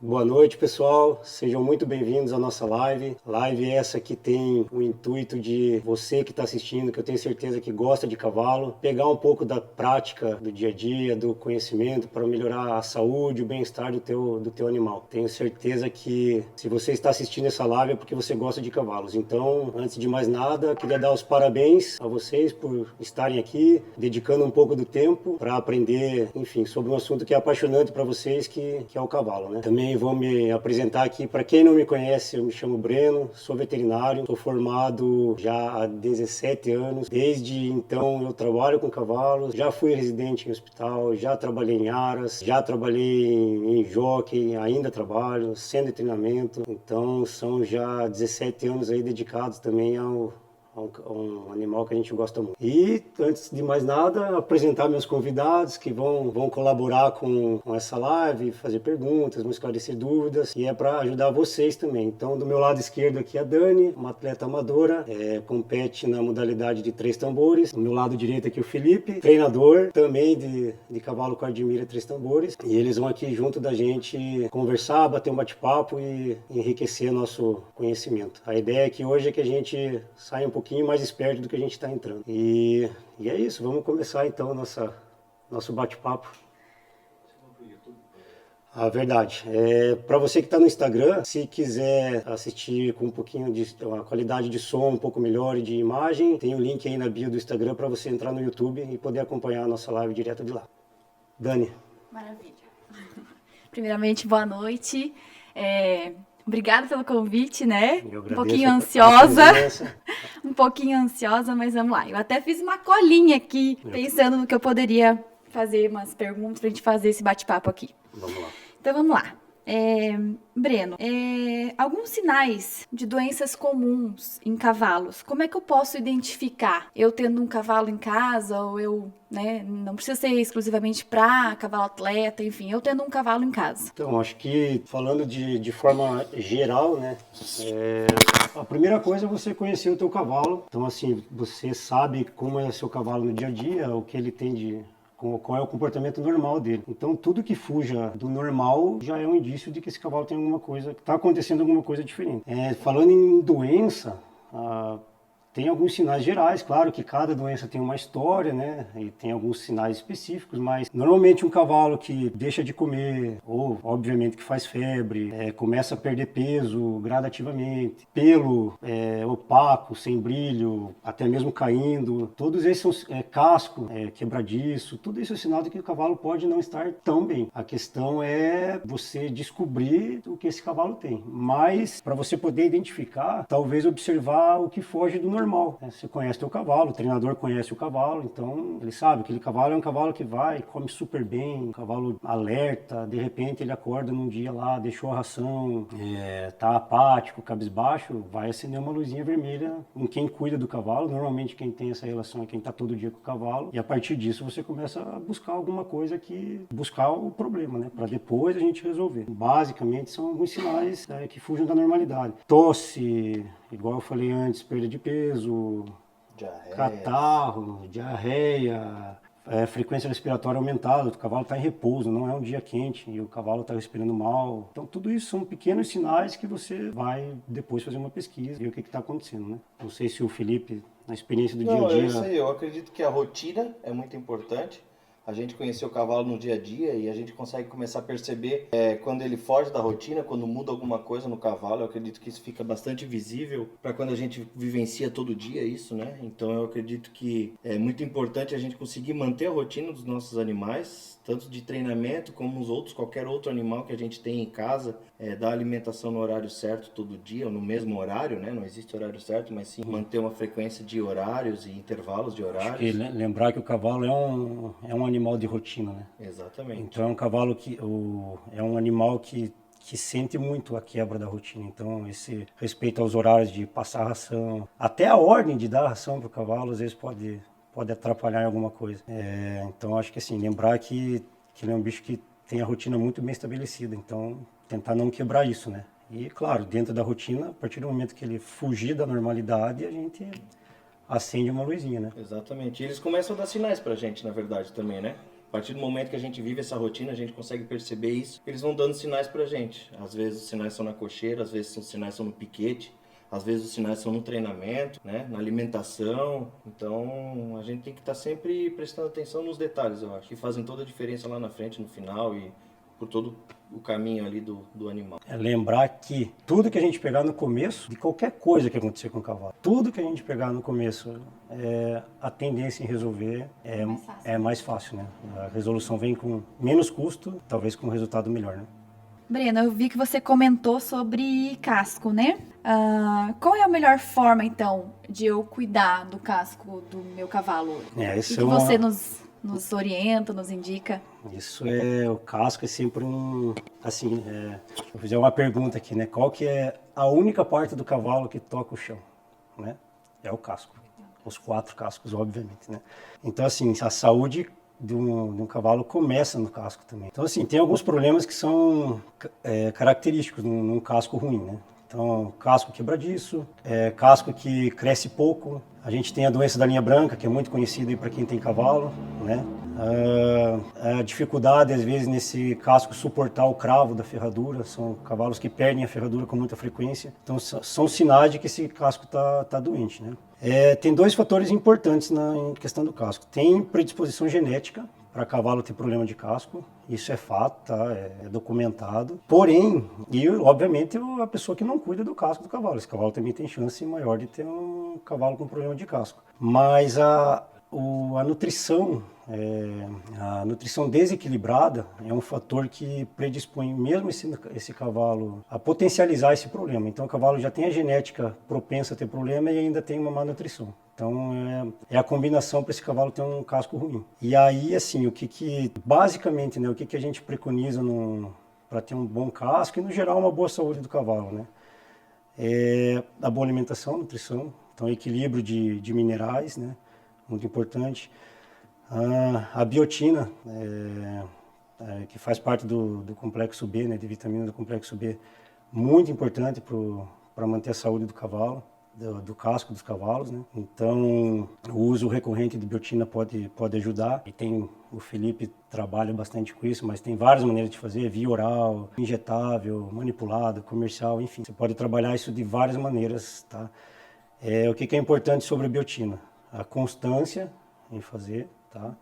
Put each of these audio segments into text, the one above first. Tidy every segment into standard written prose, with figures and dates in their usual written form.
Boa noite, pessoal. Sejam muito bem-vindos à nossa live. Live essa que tem o intuito de você que está assistindo, que eu tenho certeza que gosta de cavalo, pegar um pouco da prática do dia a dia, do conhecimento para melhorar a saúde, o bem-estar do teu animal. Tenho certeza que se você está assistindo essa live é porque você gosta de cavalos. Então, antes de mais nada, queria dar os parabéns a vocês por estarem aqui, dedicando um pouco do tempo para aprender, enfim, sobre um assunto que é apaixonante para vocês, que é o cavalo, né? Também vou me apresentar aqui. Para quem não me conhece, eu me chamo Breno, sou veterinário, sou formado já há 17 anos. Desde então eu trabalho com cavalos, já fui residente em hospital, já trabalhei em aras, já trabalhei em jockey, ainda trabalho, sendo em treinamento. Então são já 17 anos aí dedicados também a um animal que a gente gosta muito. E, antes de mais nada, apresentar meus convidados que vão colaborar com essa live, fazer perguntas, vão esclarecer dúvidas, e é para ajudar vocês também. Então, do meu lado esquerdo aqui a Dani, uma atleta amadora, compete na modalidade de 3 tambores. Do meu lado direito aqui o Felipe, treinador também de cavalo com Admira 3 tambores. E eles vão aqui junto da gente conversar, bater um bate-papo e enriquecer nosso conhecimento. A ideia aqui hoje é que a gente saia um pouquinho mais esperto do que a gente está entrando. E é isso, vamos começar então nosso bate-papo. A verdade. Para você que está no Instagram, se quiser assistir com um pouquinho de uma qualidade de som um pouco melhor e de imagem, tem o link aí na bio do Instagram para você entrar no YouTube e poder acompanhar a nossa live direto de lá. Dani. Maravilha. Primeiramente, boa noite. Obrigada pelo convite, né? Eu agradeço um pouquinho ansiosa. presença. Um pouquinho ansiosa, mas vamos lá. Eu até fiz uma colinha aqui, pensando no que eu poderia fazer umas perguntas pra gente fazer esse bate-papo aqui. Vamos lá. Então vamos lá. Breno, alguns sinais de doenças comuns em cavalos, como é que eu posso identificar? Eu tendo um cavalo em casa, ou eu, né, não precisa ser exclusivamente para cavalo atleta, enfim, eu tendo um cavalo em casa. Então, acho que falando de forma geral, né, a primeira coisa é você conhecer o teu cavalo. Então, assim, você sabe como é o seu cavalo no dia a dia, o que ele tem qual é o comportamento normal dele. Então, tudo que fuja do normal já é um indício de que esse cavalo tem alguma coisa, está acontecendo alguma coisa diferente. Falando em doença, tem alguns sinais gerais, claro que cada doença tem uma história, né? E tem alguns sinais específicos, mas normalmente um cavalo que deixa de comer, ou obviamente que faz febre, começa a perder peso gradativamente, pelo opaco, sem brilho, até mesmo caindo, todos esses são casco, quebradiço, tudo isso é sinal de que o cavalo pode não estar tão bem. A questão é você descobrir o que esse cavalo tem, mas para você poder identificar, talvez observar o que foge do normal. Você conhece o cavalo, o treinador conhece o cavalo, então ele sabe que aquele cavalo é um cavalo que vai, come super bem, um cavalo alerta, de repente ele acorda num dia lá, deixou a ração, tá apático, cabisbaixo, vai acender uma luzinha vermelha em quem cuida do cavalo. Normalmente quem tem essa relação é quem tá todo dia com o cavalo, e a partir disso você começa a buscar alguma coisa buscar o problema, né, para depois a gente resolver. Basicamente são alguns sinais que fugem da normalidade. Tosse, igual eu falei antes, perda de peso, catarro, diarreia, frequência respiratória aumentada, o cavalo está em repouso, não é um dia quente e o cavalo está respirando mal. Então tudo isso são pequenos sinais que você vai depois fazer uma pesquisa e ver o que está acontecendo, né? Não sei se o Felipe, na experiência do dia a dia... Não, eu sei, eu acredito que a rotina é muito importante. A gente conhecer o cavalo no dia a dia e a gente consegue começar a perceber quando ele foge da rotina, quando muda alguma coisa no cavalo. Eu acredito que isso fica bastante visível para quando a gente vivencia todo dia isso, né? Então eu acredito que é muito importante a gente conseguir manter a rotina dos nossos animais, tanto de treinamento como os outros, qualquer outro animal que a gente tem em casa, dar alimentação no horário certo todo dia, ou no mesmo horário, né? Não existe horário certo, mas sim manter uma frequência de horários e intervalos de horários. Acho que lembrar que o cavalo é um animal de rotina, né? Exatamente. Então é um cavalo é um animal que sente muito a quebra da rotina. Então esse respeito aos horários de passar ração, até a ordem de dar ração para o cavalo, às vezes pode atrapalhar em alguma coisa. Então acho que assim, lembrar que ele é um bicho que tem a rotina muito bem estabelecida, então tentar não quebrar isso, né? E claro, dentro da rotina, a partir do momento que ele fugir da normalidade, a gente acende uma luzinha, né? Exatamente. E eles começam a dar sinais pra gente, na verdade, também, né? partir do momento que a gente vive essa rotina, a gente consegue perceber isso. Eles vão dando sinais pra gente. Às vezes os sinais são na cocheira, às vezes os sinais são no piquete, às vezes os sinais são no treinamento, né? Na alimentação. Então a gente tem que estar sempre prestando atenção nos detalhes, eu acho, que fazem toda a diferença lá na frente, no final e por todo o caminho ali do animal. É lembrar que tudo que a gente pegar no começo, de qualquer coisa que acontecer com o cavalo, tudo que a gente pegar no começo, a tendência em resolver é mais fácil, né? A resolução vem com menos custo, talvez com um resultado melhor, né? Breno, eu vi que você comentou sobre casco, né? Qual é a melhor forma, então, de eu cuidar do casco do meu cavalo? O que você nos orienta, nos indica? O casco é sempre assim, vou fazer uma pergunta aqui, né? Qual que é a única parte do cavalo que toca o chão, né? É o casco. Os 4 cascos, obviamente, né? Então, assim, a saúde de um cavalo começa no casco também. Então, assim, tem alguns problemas que são característicos num casco ruim, né? Então, casco quebradiço, casco que cresce pouco. A gente tem a doença da linha branca, que é muito conhecida para quem tem cavalo, né? A dificuldade, às vezes, nesse casco suportar o cravo da ferradura. São cavalos que perdem a ferradura com muita frequência. Então, são sinais de que esse casco tá doente, né? Tem 2 fatores importantes em questão do casco. Tem predisposição genética para cavalo ter problema de casco, isso é fato, tá? É documentado. Porém, obviamente a pessoa que não cuida do casco do cavalo, esse cavalo também tem chance maior de ter um cavalo com problema de casco. Mas a nutrição, a nutrição desequilibrada é um fator que predispõe mesmo esse cavalo a potencializar esse problema. Então o cavalo já tem a genética propensa a ter problema e ainda tem uma má nutrição. Então é a combinação para esse cavalo ter um casco ruim. E aí, assim, basicamente, né, o que a gente preconiza para ter um bom casco e, no geral, uma boa saúde do cavalo, né? A boa alimentação, nutrição, então equilíbrio de minerais, né? Muito importante. A biotina, que faz parte do complexo B, né, de vitamina do complexo B, muito importante para manter a saúde do cavalo, do casco dos cavalos, né? Então, o uso recorrente de biotina pode ajudar. E o Felipe trabalha bastante com isso, mas tem várias maneiras de fazer, via oral, injetável, manipulado, comercial, enfim. Você pode trabalhar isso de várias maneiras, tá? O que é importante sobre a biotina? A constância em fazer, tá?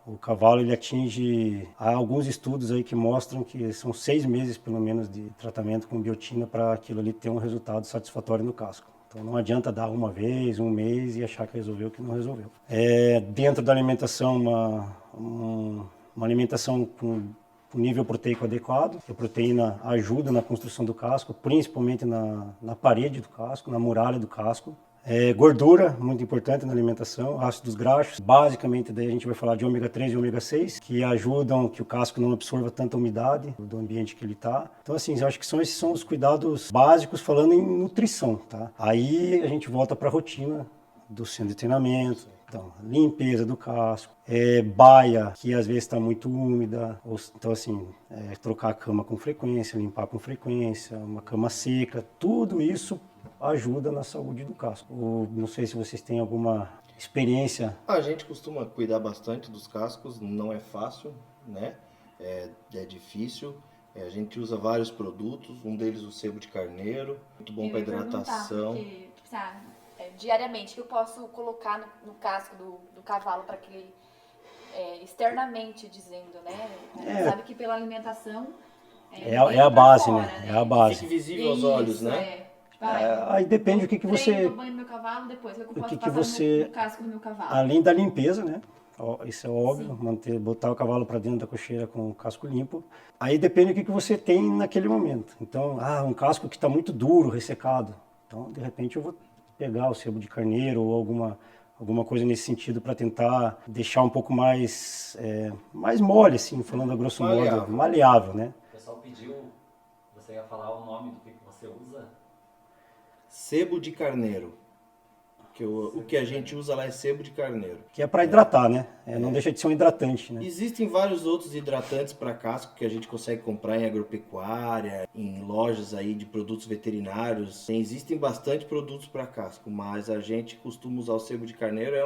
O cavalo, ele atinge... Há alguns estudos aí que mostram que são 6 meses, pelo menos, de tratamento com biotina para aquilo ali ter um resultado satisfatório no casco. Então não adianta dar uma vez, um mês e achar que resolveu o que não resolveu. Dentro da alimentação, uma alimentação com nível proteico adequado. A proteína ajuda na construção do casco, principalmente na parede do casco, na muralha do casco. Gordura, muito importante na alimentação, ácidos graxos, basicamente daí a gente vai falar de ômega 3 e ômega 6, que ajudam que o casco não absorva tanta umidade do ambiente que ele está. Então, assim, eu acho que esses são os cuidados básicos falando em nutrição, tá? Aí a gente volta para a rotina do centro de treinamento, então, limpeza do casco, baia, que às vezes está muito úmida, então assim, trocar a cama com frequência, limpar com frequência, uma cama seca, tudo isso ajuda na saúde do casco. Não sei se vocês têm alguma experiência. A gente costuma cuidar bastante dos cascos, não é fácil, né? É difícil. A gente usa vários produtos, um deles o sebo de carneiro, muito bom para hidratação. Porque, diariamente, que eu posso colocar no casco do cavalo para que ele, externamente dizendo, né? Sabe que pela alimentação é a base, fora, né? É a base. Fique visível aos olhos, né? Aí depende do que você... banho do meu cavalo, depois eu posso que você... no casco do meu cavalo. Além da limpeza, né? Isso é óbvio, botar o cavalo para dentro da cocheira com o casco limpo. Aí depende do que você tem naquele momento. Então, um casco que está muito duro, ressecado. Então, de repente, eu vou pegar o sebo de carneiro ou alguma coisa nesse sentido para tentar deixar um pouco mais mole, assim, falando a grosso modo, maleável, né? O pessoal pediu, você ia falar o nome do que você usa? Sebo de carneiro. O que a gente usa lá é sebo de carneiro. Que é para hidratar, né? Não deixa de ser um hidratante, né? Existem vários outros hidratantes para casco que a gente consegue comprar em agropecuária, em lojas aí de produtos veterinários. Existem bastante produtos para casco, mas a gente costuma usar o sebo de carneiro.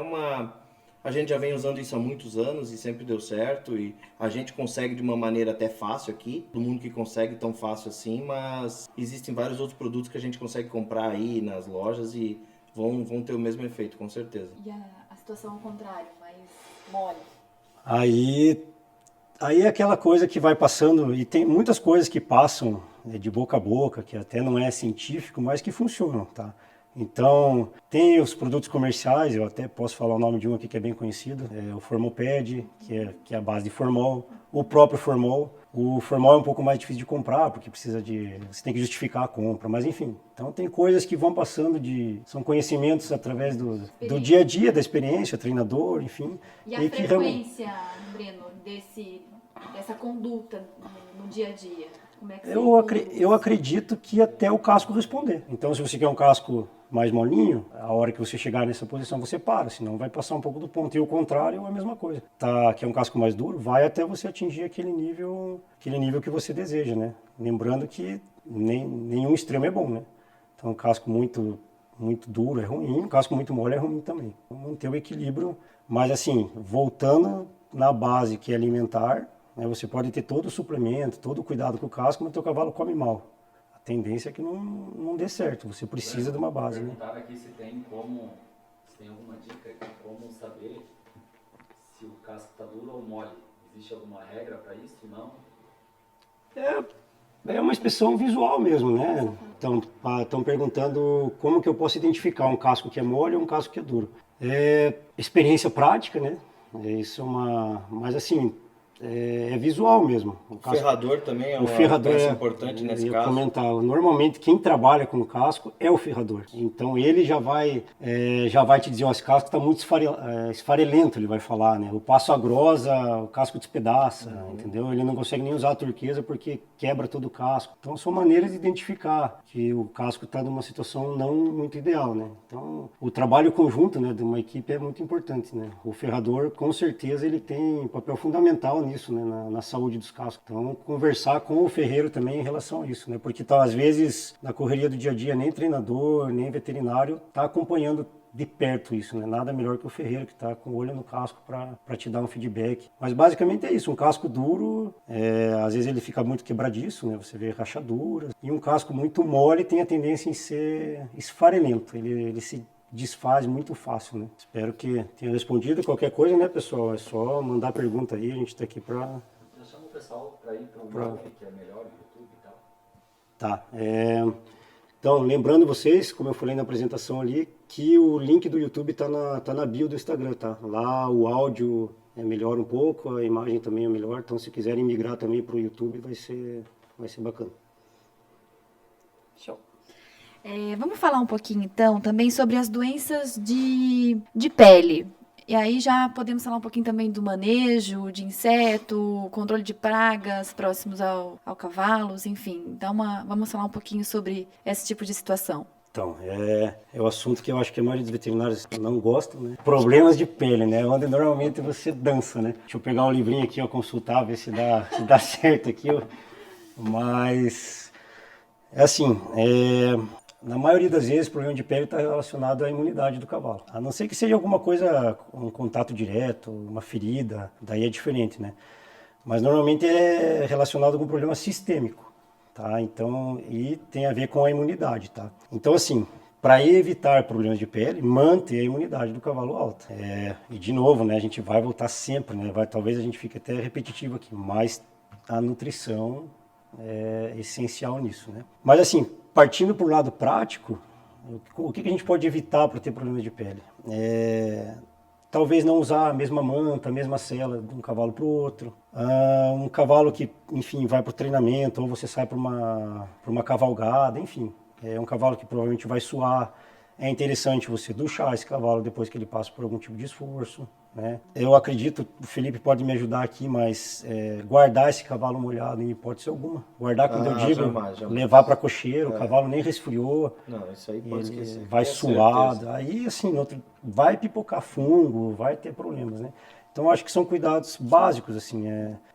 A gente já vem usando isso há muitos anos e sempre deu certo, e a gente consegue de uma maneira até fácil aqui, todo mundo que consegue tão fácil assim, mas existem vários outros produtos que a gente consegue comprar aí nas lojas e vão ter o mesmo efeito, com certeza. E a situação ao contrário, mais mole. Aí é aquela coisa que vai passando, e tem muitas coisas que passam de boca a boca, que até não é científico, mas que funcionam, tá? Então, tem os produtos comerciais, eu até posso falar o nome de um aqui que é bem conhecido, é o Formoped, que é a base de formol, o próprio formol. O formol é um pouco mais difícil de comprar, porque você tem que justificar a compra, mas enfim. Então, tem coisas que vão passando são conhecimentos através do dia a dia, da experiência, treinador, enfim. E a que frequência, Breno, dessa conduta no dia a dia? Como é que Eu acredito que até o casco responder. Então, se você quer um casco mais molinho, a hora que você chegar nessa posição você para, senão vai passar um pouco do ponto. E o contrário é a mesma coisa. Quer um casco mais duro, vai até você atingir aquele nível que você deseja, né? Lembrando que nenhum extremo é bom, né? Então, um casco muito duro é ruim, um casco muito mole é ruim também. Então, manter o equilíbrio, mas assim, voltando na base que é alimentar, né, você pode ter todo o suplemento, todo o cuidado com o casco, mas o teu cavalo come mal. A tendência é que não dê certo, você precisa de uma base, né? Perguntaram aqui se tem alguma dica de como saber se o casco está duro ou mole. Existe alguma regra para isso? Não? É uma inspeção visual mesmo, né? Então, estão perguntando como que eu posso identificar um casco que é mole ou um casco que é duro. Experiência prática, né? Mas assim, é visual mesmo. O ferrador também é o uma ferrador peça importante nesse caso. Normalmente quem trabalha com casco é o ferrador. Então ele já vai te dizer, ó, esse casco está muito esfarelento, ele vai falar, né? O passo a grosa, o casco despedaça, entendeu? Ele não consegue nem usar a turquesa porque quebra todo o casco. Então são maneiras de identificar que o casco está numa situação não muito ideal, né? Então o trabalho conjunto, né, de uma equipe é muito importante, né? O ferrador, com certeza, ele tem um papel fundamental nisso, né, na saúde dos cascos. Então, conversar com o ferreiro também em relação a isso, né, porque às vezes na correria do dia a dia nem treinador, nem veterinário está acompanhando de perto isso, né? Nada melhor que o ferreiro que está com o olho no casco para te dar um feedback. Mas basicamente é isso, um casco duro, às vezes ele fica muito quebradiço, né? Você vê rachaduras. E um casco muito mole tem a tendência em ser esfarelento, ele se desfaz muito fácil, né? Espero que tenha respondido. Qualquer coisa, né, pessoal? É só mandar pergunta aí, a gente está aqui para... Eu chamo o pessoal para ir para o YouTube, que é melhor, o YouTube e tal. Tá. Então, lembrando vocês, como eu falei na apresentação ali, que o link do YouTube tá na bio do Instagram, tá? Lá o áudio é melhor um pouco, a imagem também é melhor. Então, se quiserem migrar também para o YouTube, vai ser bacana. Show. Vamos falar um pouquinho, então, também sobre as doenças de pele. E aí já podemos falar um pouquinho também do manejo de inseto, controle de pragas próximos ao cavalos, enfim. Então, vamos falar um pouquinho sobre esse tipo de situação. Então, é o assunto que eu acho que a maioria dos veterinários não gostam, né? Problemas de pele, né? Onde normalmente você dança, né? Deixa eu pegar um livrinho aqui, ó, consultar, ver se dá certo aqui, ó. Mas, assim, na maioria das vezes, o problema de pele está relacionado à imunidade do cavalo. A não ser que seja alguma coisa, um contato direto, uma ferida, daí é diferente, né? Mas normalmente é relacionado com um problema sistêmico, tá? Então, e tem a ver com a imunidade, tá? Então, assim, para evitar problemas de pele, manter a imunidade do cavalo alta. E de novo, né? A gente vai voltar sempre, né? Talvez a gente fique até repetitivo aqui, mas a nutrição é essencial nisso, né? Mas assim, partindo para o lado prático, o que a gente pode evitar para ter problema de pele? Talvez não usar a mesma manta, a mesma sela de um cavalo para o outro. Um cavalo que, enfim, vai para o treinamento, ou você sai para uma cavalgada, enfim. É um cavalo que provavelmente vai suar. É interessante você duchar esse cavalo depois que ele passa por algum tipo de esforço, né? Eu acredito, o Felipe pode me ajudar aqui, mas guardar esse cavalo molhado em hipótese alguma. Guardar, quando eu digo, jamais. levar para cocheiro, o cavalo nem resfriou. Não, isso aí pode esquecer. Vai suado, aí assim, vai pipocar fungo, vai ter problemas, né? Então acho que são cuidados básicos, assim.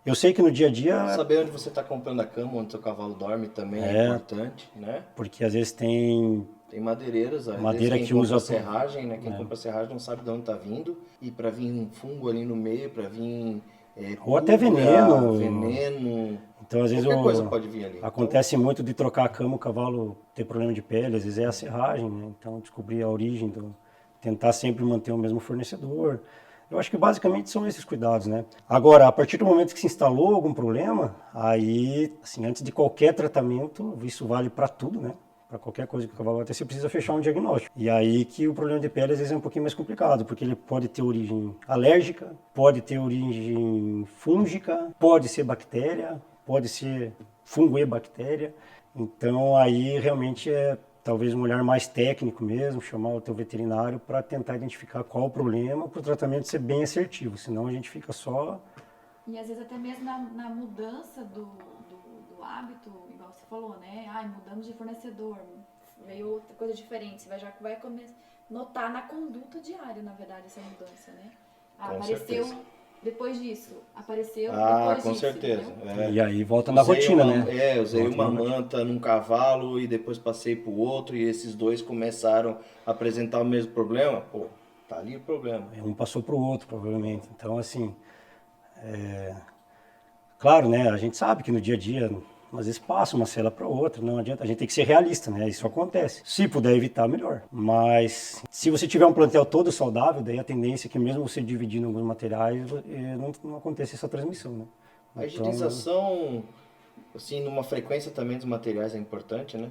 Eu sei que no dia a dia... Saber onde você está comprando a cama, onde seu cavalo dorme também é importante, né? Porque às vezes tem Tem madeireiras, às Madeira vezes que quem usa compra pro- serragem, né? Quem compra serragem não sabe de onde tá vindo. E para vir um fungo ali no meio, para vir Ou até pulga, veneno. veneno, Então, às vezes, qualquer coisa pode vir ali. acontece muito de trocar a cama, o cavalo ter problema de pele, às vezes é a serragem, né? Então, descobrir a origem, tentar sempre manter o mesmo fornecedor. Eu acho que basicamente são esses cuidados, né? Agora, a partir do momento que se instalou algum problema, aí, assim, antes de qualquer tratamento, isso vale para tudo, né? Para qualquer coisa que o cavalo vai ter, você precisa fechar um diagnóstico. E aí que o problema de pele às vezes é um pouquinho mais complicado, porque ele pode ter origem alérgica, pode ter origem fúngica, pode ser bactéria, pode ser fungo e bactéria. Então aí realmente é talvez um olhar mais técnico mesmo, chamar o teu veterinário para tentar identificar qual o problema, para o tratamento ser bem assertivo, senão a gente fica só... E às vezes até mesmo na mudança do hábito, igual você falou, né? Ai, mudamos de fornecedor, veio outra coisa diferente. Você já vai notar na conduta diária, na verdade, essa mudança, né? Ah, Com apareceu certeza. depois disso, apareceu Ah, depois com disso, certeza. entendeu? E aí volta na rotina, né? Usei Volta uma na rotina. manta num cavalo e depois passei pro outro e esses dois começaram a apresentar o mesmo problema. Pô, tá ali o problema. Um passou para o outro, provavelmente. Então, assim, claro, né? A gente sabe que no dia a dia, às vezes passa uma cela para outra, não adianta. A gente tem que ser realista, né? Isso acontece. Se puder evitar, melhor. Mas se você tiver um plantel todo saudável, daí a tendência é que mesmo você dividindo alguns materiais, não aconteça essa transmissão, né? A Então, higienização, assim, numa frequência também dos materiais é importante, né?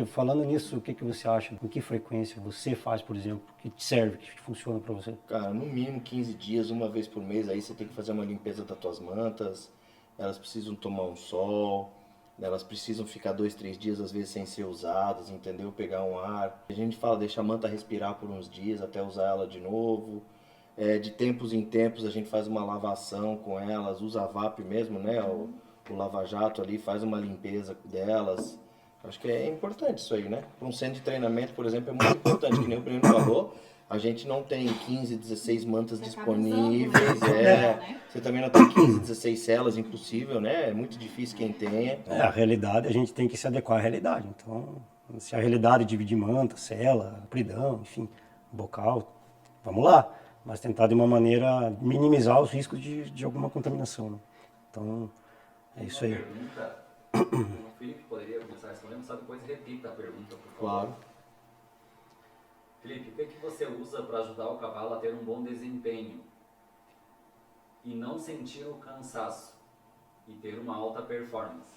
falando nisso, o que você acha? Com que frequência você faz, por exemplo, que te serve, que funciona para você? Cara, no mínimo 15 dias, uma vez por mês, aí você tem que fazer uma limpeza das tuas mantas, elas precisam tomar um sol, elas precisam ficar 2, 3 dias às vezes sem ser usadas, entendeu? Pegar um ar. A gente fala, deixa a manta respirar por uns dias até usar ela de novo. De tempos em tempos a gente faz uma lavação com elas, usa a VAP mesmo, né? O lava-jato ali, faz uma limpeza delas. Acho que é importante isso aí, né? Para um centro de treinamento, por exemplo, é muito importante, que nem o Breno falou, a gente não tem 15, 16 mantas Você acaba disponíveis, usando, né? você também não tem 15, 16 celas, impossível, né? É muito difícil quem tenha. A realidade, a gente tem que se adequar à realidade. Então, se a realidade é dividir manta, cela, apridão, enfim, bocal, vamos lá. Mas tentar de uma maneira minimizar os riscos de alguma contaminação, né? Então, é isso aí. Uma pergunta, o Felipe poderia começar respondendo, só depois repita a pergunta, por favor. Claro. Felipe, o que você usa para ajudar o cavalo a ter um bom desempenho e não sentir o cansaço e ter uma alta performance?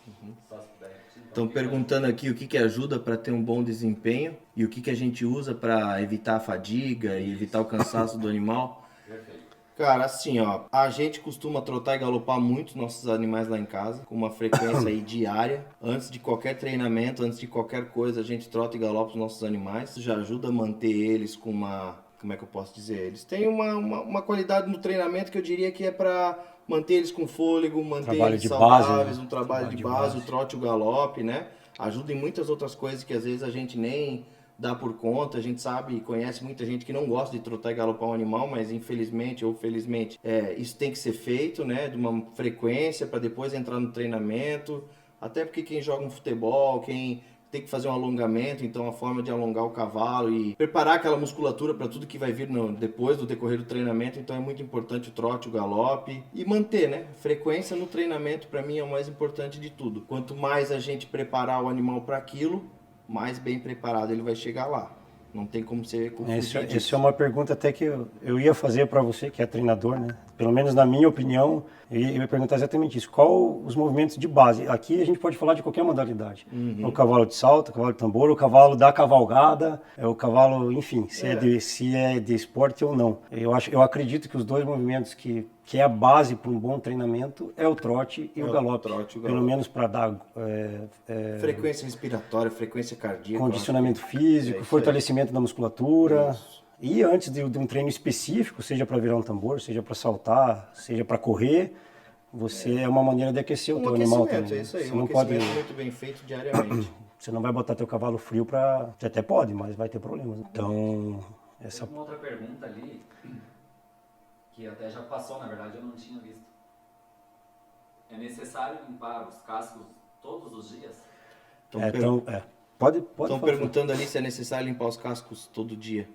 Só se puder repetir. Estão perguntando aqui o que ajuda para ter um bom desempenho e o que a gente usa para evitar a fadiga e evitar o cansaço do animal. Perfeito. Cara, assim, ó, a gente costuma trotar e galopar muito nossos animais lá em casa, com uma frequência aí diária. Antes de qualquer treinamento, antes de qualquer coisa, a gente trota e galopa os nossos animais. Isso já ajuda a manter eles com uma, como é que eu posso dizer? Eles têm uma qualidade no treinamento que eu diria que é para manter eles com fôlego, manter Trabalho eles de saudáveis, base, né? um trabalho de base, o trote e o galope, né? Ajuda em muitas outras coisas que às vezes a gente nem dá por conta. A gente sabe e conhece muita gente que não gosta de trotar e galopar um animal, mas infelizmente ou felizmente isso tem que ser feito, né? De uma frequência para depois entrar no treinamento. Até porque quem joga um futebol, quem tem que fazer um alongamento, então a forma de alongar o cavalo e preparar aquela musculatura para tudo que vai vir depois do decorrer do treinamento, então é muito importante o trote, o galope e manter, né? Frequência no treinamento para mim é o mais importante de tudo. Quanto mais a gente preparar o animal para aquilo, mais bem preparado ele vai chegar lá. Não tem como ser confundido. Essa é uma pergunta até que eu ia fazer para você, que é treinador, né? Pelo menos na minha opinião, eu ia perguntar exatamente isso. Qual os movimentos de base? Aqui a gente pode falar de qualquer modalidade. O cavalo de salto, o cavalo de tambor, o cavalo da cavalgada, o cavalo, enfim, se é de esporte ou não. Eu acredito que os dois movimentos que é a base para um bom treinamento é o trote e o galope. Pelo menos para dar frequência respiratória, frequência cardíaca, condicionamento físico, fortalecimento da musculatura. Isso. E antes de um treino específico, seja para virar um tambor, seja para saltar, seja para correr, é uma maneira de aquecer o teu animal também. É isso aí, você um não aquecimento pode, muito bem feito diariamente. você não vai botar teu cavalo frio para... Você até pode, mas vai ter problemas. Então, Tem uma outra pergunta ali, que até já passou, na verdade eu não tinha visto. É necessário limpar os cascos todos os dias? Pode Estão falar. perguntando ali se é necessário limpar os cascos todo dia.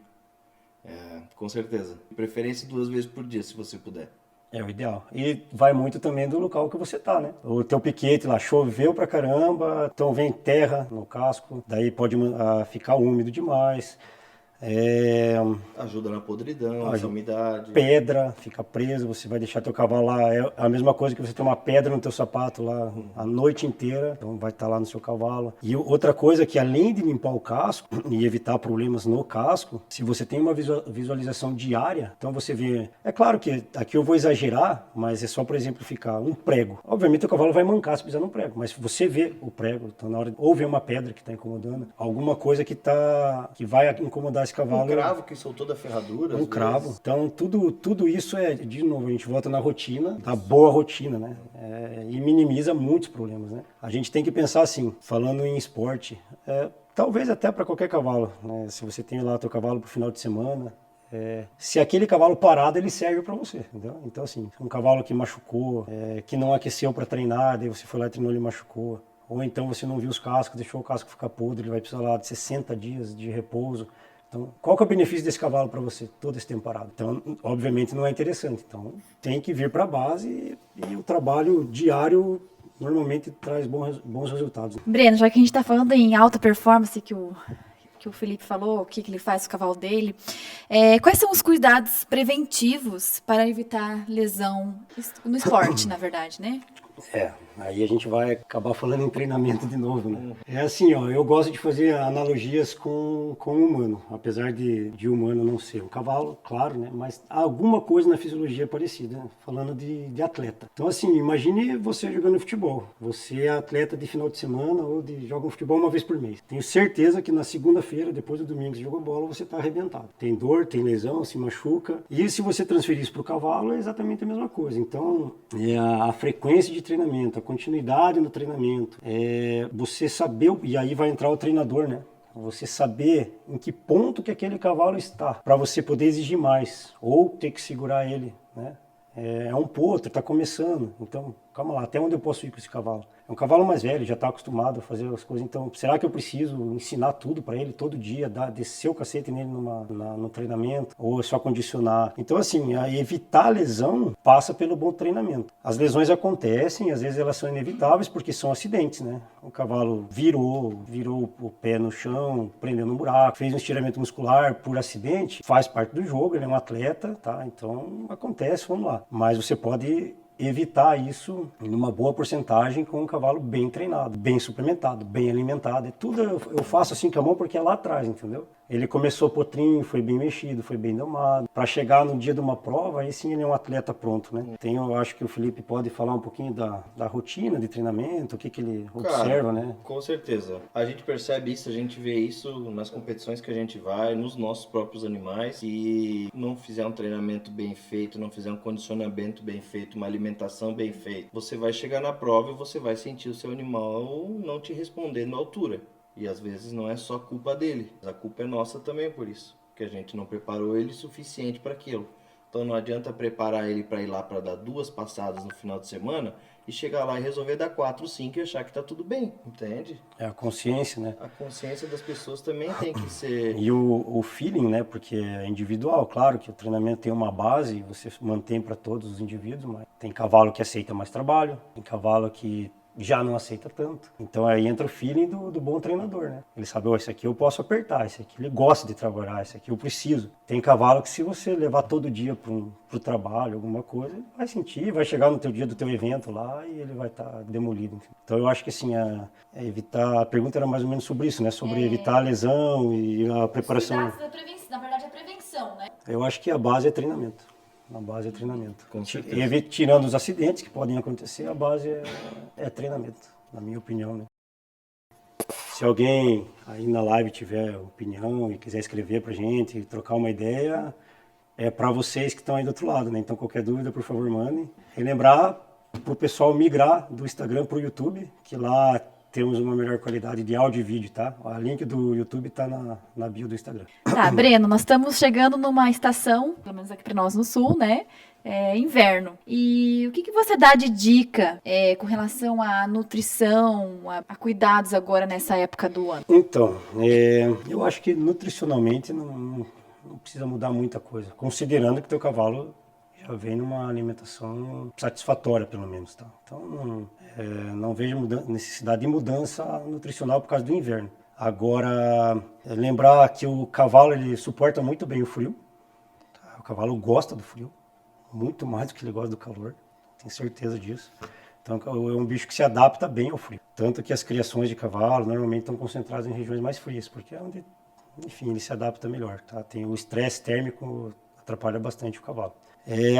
Com certeza. De preferência 2 vezes por dia, se você puder. É o ideal. E vai muito também do local que você tá, né? O teu piquete lá choveu pra caramba, então vem terra no casco, daí pode ficar úmido demais. Ajuda na podridão, na Ajuda. umidade. Pedra, fica preso, você vai deixar teu cavalo lá, é a mesma coisa que você ter uma pedra no teu sapato lá a noite inteira, então vai estar lá no seu cavalo. E outra coisa que além de limpar o casco e evitar problemas no casco, se você tem uma visualização diária, então você vê, é claro que aqui eu vou exagerar, mas é só por exemplificar, um prego. Obviamente o cavalo vai mancar se pisar no prego, mas você vê o prego, então na hora ou vê uma pedra que está incomodando, alguma coisa que vai incomodar esse cavalo. Um cravo que soltou da ferradura. Um cravo. Então, tudo isso de novo, a gente volta na rotina, na boa rotina, né? E minimiza muitos problemas, né? A gente tem que pensar assim, falando em esporte, talvez até para qualquer cavalo, né? Se você tem lá o teu cavalo pro final de semana, se aquele cavalo parado, ele serve para você, entendeu? Então, assim, um cavalo que machucou, que não aqueceu para treinar, daí você foi lá e treinou, ele machucou. Ou então você não viu os cascos, deixou o casco ficar podre, ele vai precisar lá de 60 dias de repouso. Então, qual que é o benefício desse cavalo para você, todo esse tempo parado? Então, obviamente não é interessante. Então, tem que vir para a base e o trabalho diário normalmente traz bons resultados. Breno, já que a gente está falando em alta performance, que o Felipe falou, o que ele faz com o cavalo dele, quais são os cuidados preventivos para evitar lesão no esporte, na verdade, né? Aí a gente vai acabar falando em treinamento de novo, né? É assim, ó, eu gosto de fazer analogias com o humano, apesar de humano não ser um cavalo, claro, né? Mas há alguma coisa na fisiologia parecida, né? Falando de atleta. Então, assim, imagine você jogando futebol. Você é atleta de final de semana ou joga um futebol uma vez por mês. Tenho certeza que na segunda-feira, depois do domingo que você jogou bola, você está arrebentado. Tem dor, tem lesão, se machuca. E se você transferir isso para o cavalo, é exatamente a mesma coisa. Então, a frequência de treinamento, a continuidade no treinamento, você saber, e aí vai entrar o treinador, né? Você saber em que ponto que aquele cavalo está, para você poder exigir mais, ou ter que segurar ele, né? É um potro, está começando, então calma lá, até onde eu posso ir com esse cavalo? É um cavalo mais velho, já está acostumado a fazer as coisas, então será que eu preciso ensinar tudo para ele todo dia, descer o cacete nele no treinamento, ou só condicionar? Então assim, evitar a lesão passa pelo bom treinamento. As lesões acontecem, às vezes elas são inevitáveis porque são acidentes, né? O cavalo virou o pé no chão, prendeu no buraco, fez um estiramento muscular por acidente, faz parte do jogo, ele é um atleta, tá? Então acontece, vamos lá. Mas você pode evitar isso numa boa porcentagem com um cavalo bem treinado, bem suplementado, bem alimentado. Tudo eu faço assim com a mão porque é lá atrás, entendeu? Ele começou potrinho, foi bem mexido, foi bem domado. Para chegar no dia de uma prova, aí sim ele é um atleta pronto, né? Eu acho que o Felipe pode falar um pouquinho da rotina de treinamento, o que ele observa, né? Com certeza. A gente percebe isso, a gente vê isso nas competições que a gente vai, nos nossos próprios animais. Se não fizer um treinamento bem feito, não fizer um condicionamento bem feito, uma alimentação bem feita, você vai chegar na prova e você vai sentir o seu animal não te respondendo à altura. E às vezes não é só culpa dele, a culpa é nossa também por isso, que a gente não preparou ele o suficiente para aquilo. Então não adianta preparar ele para ir lá para dar 2 passadas no final de semana e chegar lá e resolver dar 4, 5 e achar que tá tudo bem, entende? É a consciência, né? A consciência das pessoas também tem que ser... E o feeling, né? Porque é individual, claro que o treinamento tem uma base, você mantém para todos os indivíduos, mas tem cavalo que aceita mais trabalho, tem cavalo que já não aceita tanto. Então aí entra o feeling do bom treinador, né? Ele sabe, esse aqui eu posso apertar, esse aqui ele gosta de trabalhar, esse aqui eu preciso. Tem cavalo que se você levar todo dia pro trabalho, alguma coisa, ele vai sentir, vai chegar no teu dia do teu evento lá e ele vai estar demolido. Enfim. Então eu acho que assim, evitar, a pergunta era mais ou menos sobre isso, né? Sobre evitar a lesão e a preparação. Na verdade, a prevenção, né? Eu acho que a base é treinamento. A base é treinamento. Com certeza. Tirando os acidentes que podem acontecer, a base é treinamento, na minha opinião, né? Se alguém aí na live tiver opinião e quiser escrever pra gente, trocar uma ideia, é para vocês que estão aí do outro lado, né? Então qualquer dúvida, por favor, mandem. Relembrar pro pessoal migrar do Instagram pro YouTube, que lá temos uma melhor qualidade de áudio e vídeo, tá? O link do YouTube tá na bio do Instagram. Tá, Breno, nós estamos chegando numa estação, pelo menos aqui para nós no sul, né? Inverno. E o que você dá de dica com relação à nutrição, a cuidados agora nessa época do ano? Então, eu acho que nutricionalmente não precisa mudar muita coisa, considerando que teu cavalo já vem numa alimentação satisfatória, pelo menos, tá? Então, não vejo necessidade de mudança nutricional por causa do inverno. Agora, lembrar que o cavalo ele suporta muito bem o frio, tá? O cavalo gosta do frio, muito mais do que ele gosta do calor, tenho certeza disso. Então é um bicho que se adapta bem ao frio. Tanto que as criações de cavalo normalmente estão concentradas em regiões mais frias, porque é onde, enfim, ele se adapta melhor. Tá? Tem o estresse térmico, atrapalha bastante o cavalo.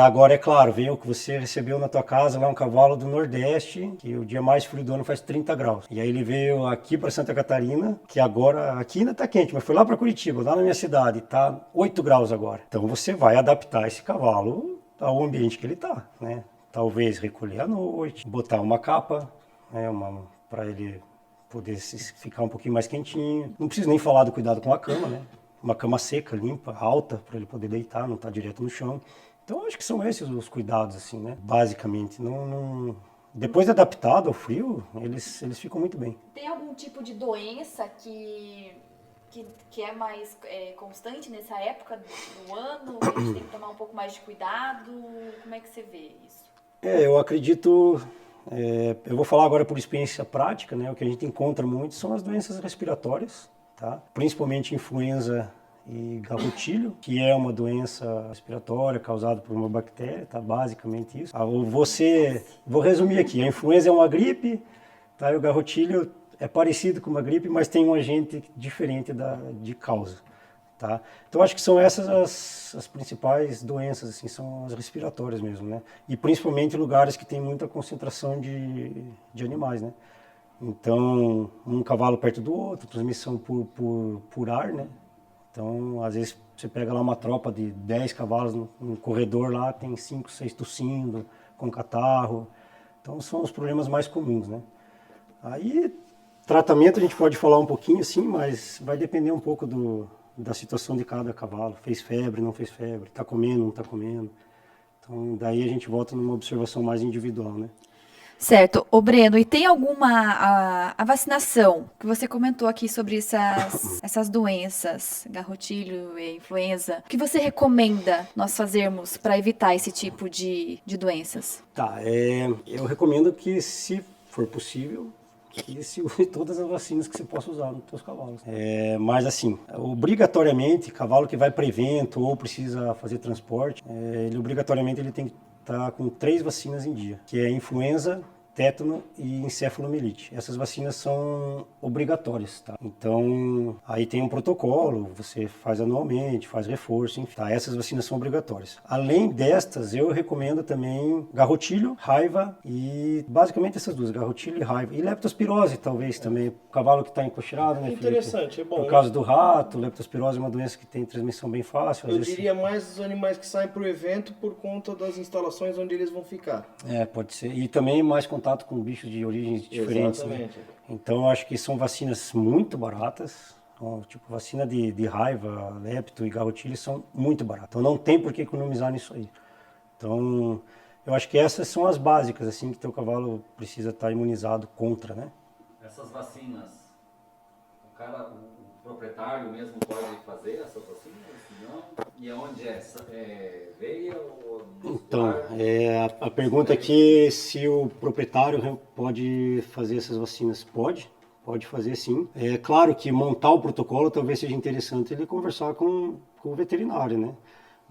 Agora, é claro, vem o que você recebeu na tua casa, lá um cavalo do Nordeste, que o dia mais frio do ano faz 30 graus. E aí ele veio aqui para Santa Catarina, que agora, aqui ainda está quente, mas foi lá para Curitiba, lá na minha cidade, está 8 graus agora. Então você vai adaptar esse cavalo ao ambiente que ele está, né? Talvez recolher à noite, botar uma capa, né? Para ele poder ficar um pouquinho mais quentinho. Não preciso nem falar do cuidado com a cama, né? Uma cama seca, limpa, alta, para ele poder deitar, não estar direto no chão. Então, acho que são esses os cuidados, assim, né? Basicamente. Depois de adaptado ao frio, eles ficam muito bem. Tem algum tipo de doença que é mais constante nessa época do ano? A gente tem que tomar um pouco mais de cuidado? Como é que você vê isso? Eu acredito... eu vou falar agora por experiência prática, né? O que a gente encontra muito são as doenças respiratórias, tá? Principalmente influenza e garrotilho, que é uma doença respiratória causada por uma bactéria, tá? Basicamente isso. Vou resumir aqui, a influenza é uma gripe, tá? E o garrotilho é parecido com uma gripe, mas tem um agente diferente de causa, tá? Então acho que são essas as principais doenças, assim, são as respiratórias mesmo, né? E principalmente lugares que tem muita concentração de animais, né? Então, um cavalo perto do outro, transmissão por ar, né? Então, às vezes, você pega lá uma tropa de 10 cavalos no corredor lá, tem 5, 6 tossindo, com catarro. Então, são os problemas mais comuns, né? Aí, tratamento a gente pode falar um pouquinho, sim, mas vai depender um pouco da situação de cada cavalo. Fez febre, não fez febre, está comendo, não está comendo. Então, daí a gente volta numa observação mais individual, né? Certo. Ô Breno, e tem alguma a vacinação que você comentou aqui sobre essas doenças, garrotilho e influenza, que você recomenda nós fazermos para evitar esse tipo de doenças? Tá, eu recomendo que, se for possível, que se use todas as vacinas que você possa usar nos seus cavalos. Mas assim, obrigatoriamente, cavalo que vai para evento ou precisa fazer transporte, ele obrigatoriamente ele tem que estar com 3 vacinas em dia, que é influenza, tétano e encefalomielite. Essas vacinas são obrigatórias, tá? Então, aí tem um protocolo, você faz anualmente, faz reforço, enfim, tá? Essas vacinas são obrigatórias. Além destas, eu recomendo também garrotilho, raiva e basicamente essas duas, garrotilho e raiva. E leptospirose, talvez, também. O cavalo que está encoxerado, né, Interessante, Felipe? é bom. Por causa do rato, leptospirose é uma doença que tem transmissão bem fácil. Eu diria mais os animais que saem para o evento por conta das instalações onde eles vão ficar. Pode ser. E também mais contato com bichos de origens diferentes. Exatamente. Né? Então, eu acho que são vacinas muito baratas. Tipo, vacina de raiva, lepto e garrotilho são muito baratas. Então, não tem por que economizar nisso aí. Então, eu acho que essas são as básicas, assim, que teu cavalo precisa estar imunizado contra, né? Essas vacinas, o proprietário mesmo pode fazer essas vacinas? Não? E aonde veia ou Então, a pergunta aqui é se o proprietário pode fazer essas vacinas. Pode fazer sim. É claro que montar o protocolo talvez seja interessante ele conversar com o veterinário, né?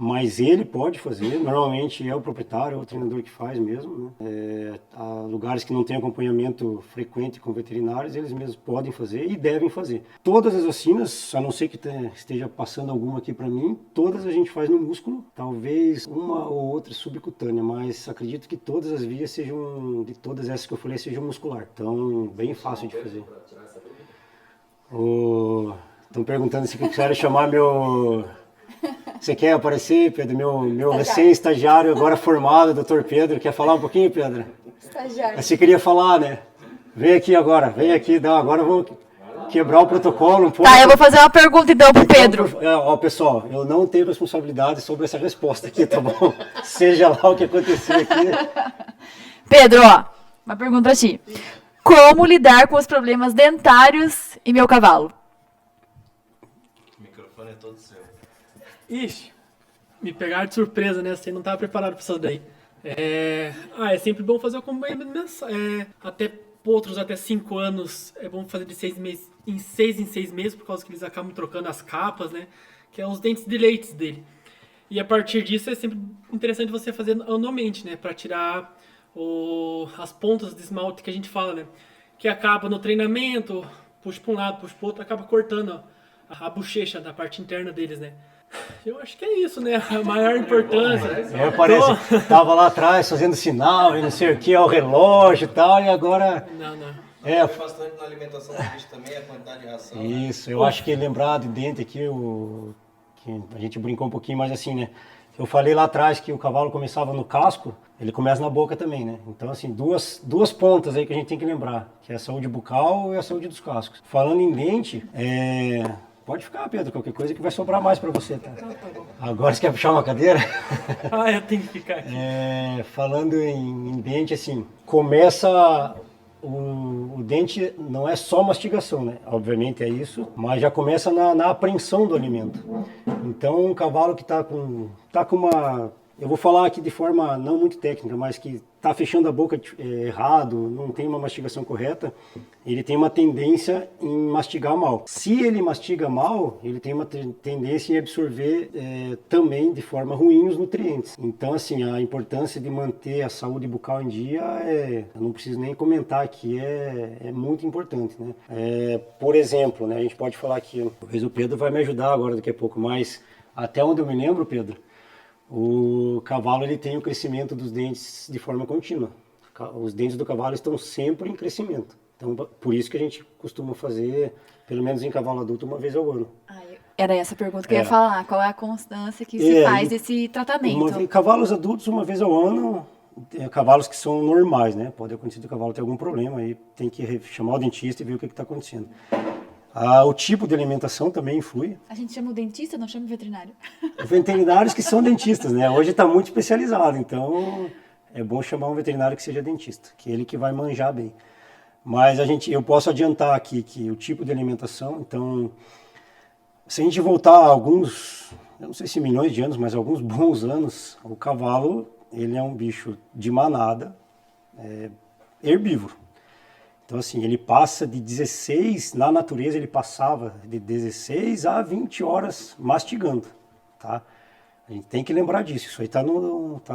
Mas ele pode fazer, normalmente é o proprietário, é o treinador que faz mesmo, né? Há lugares que não tem acompanhamento frequente com veterinários, eles mesmos podem fazer e devem fazer. Todas as vacinas, a não ser que esteja passando alguma aqui para mim, todas a gente faz no músculo, talvez uma ou outra subcutânea, mas acredito que todas as vias sejam, de todas essas que eu falei, sejam muscular. Então, bem fácil de fazer. Estão perguntando se eu quero chamar meu... Você quer aparecer, Pedro? Meu recém-estagiário, agora formado, Dr. Pedro. Quer falar um pouquinho, Pedro? Estagiário. Você queria falar, né? Vem aqui agora, vem aqui. Não, agora eu vou quebrar o protocolo um pouco. Tá, eu vou fazer uma pergunta então pro Pedro. Ó, pessoal, eu não tenho responsabilidade sobre essa resposta aqui, tá bom? Seja lá o que acontecer aqui. Pedro, ó, uma pergunta pra ti. Como lidar com os problemas dentários em meu cavalo? O microfone é todo seu. Ixi, me pegaram de surpresa, né? Você não estava preparado para isso daí. É sempre bom fazer o acompanhamento mensal. Até potros até 5 anos é bom fazer de 6 meses em 6 meses, por causa que eles acabam trocando as capas, né? Que é os dentes de leite dele. E a partir disso é sempre interessante você fazer anualmente, né? Para tirar as pontas de esmalte que a gente fala, né? Que acaba no treinamento, puxa para um lado, puxa para o outro, acaba cortando a bochecha da parte interna deles, né? Eu acho que é isso, né? A maior importância. Parece, tava lá atrás fazendo sinal e não sei o que, ao relógio e tal, e agora... Não. Foi bastante na alimentação do bicho também, a quantidade de ração. Isso, eu acho que lembrar de dente aqui, que a gente brincou um pouquinho, mas assim, né? Eu falei lá atrás que o cavalo começava no casco, ele começa na boca também, né? Então, assim, duas pontas aí que a gente tem que lembrar, que é a saúde bucal e a saúde dos cascos. Falando em dente, pode ficar, Pedro, qualquer coisa que vai sobrar mais para você, tá? Agora você quer puxar uma cadeira? Eu tenho que ficar aqui. Falando em dente, assim, começa... O dente não é só mastigação, né? Obviamente é isso, mas já começa na apreensão do alimento. Então, um cavalo que tá com uma... Eu vou falar aqui de forma não muito técnica, mas que está fechando a boca errado, não tem uma mastigação correta, ele tem uma tendência em mastigar mal. Se ele mastiga mal, ele tem uma tendência em absorver também de forma ruim os nutrientes. Então, assim, a importância de manter a saúde bucal em dia eu não preciso nem comentar aqui, é muito importante, né? Por exemplo, né, a gente pode falar aqui, talvez o Pedro vai me ajudar agora daqui a pouco, mas até onde eu me lembro, Pedro, o cavalo ele tem o crescimento dos dentes de forma contínua. Os dentes do cavalo estão sempre em crescimento. Então, por isso que a gente costuma fazer, pelo menos em cavalo adulto, uma vez ao ano. Era essa a pergunta que eu ia falar. Qual é a constância que se faz desse tratamento? Cavalos adultos, uma vez ao ano, cavalos que são normais, né? Pode acontecer do cavalo ter algum problema, aí tem que chamar o dentista e ver o que está acontecendo. O tipo de alimentação também influi. A gente chama o dentista, não chama o veterinário? Veterinários que são dentistas, né? Hoje está muito especializado, então é bom chamar um veterinário que seja dentista, que é ele que vai manjar bem. Mas eu posso adiantar aqui que o tipo de alimentação, então, se a gente voltar a alguns, eu não sei se milhões de anos, mas alguns bons anos, o cavalo, ele é um bicho de manada, herbívoro. Então, assim, ele passa de 16, na natureza ele passava de 16 a 20 horas mastigando, tá? A gente tem que lembrar disso, isso aí tá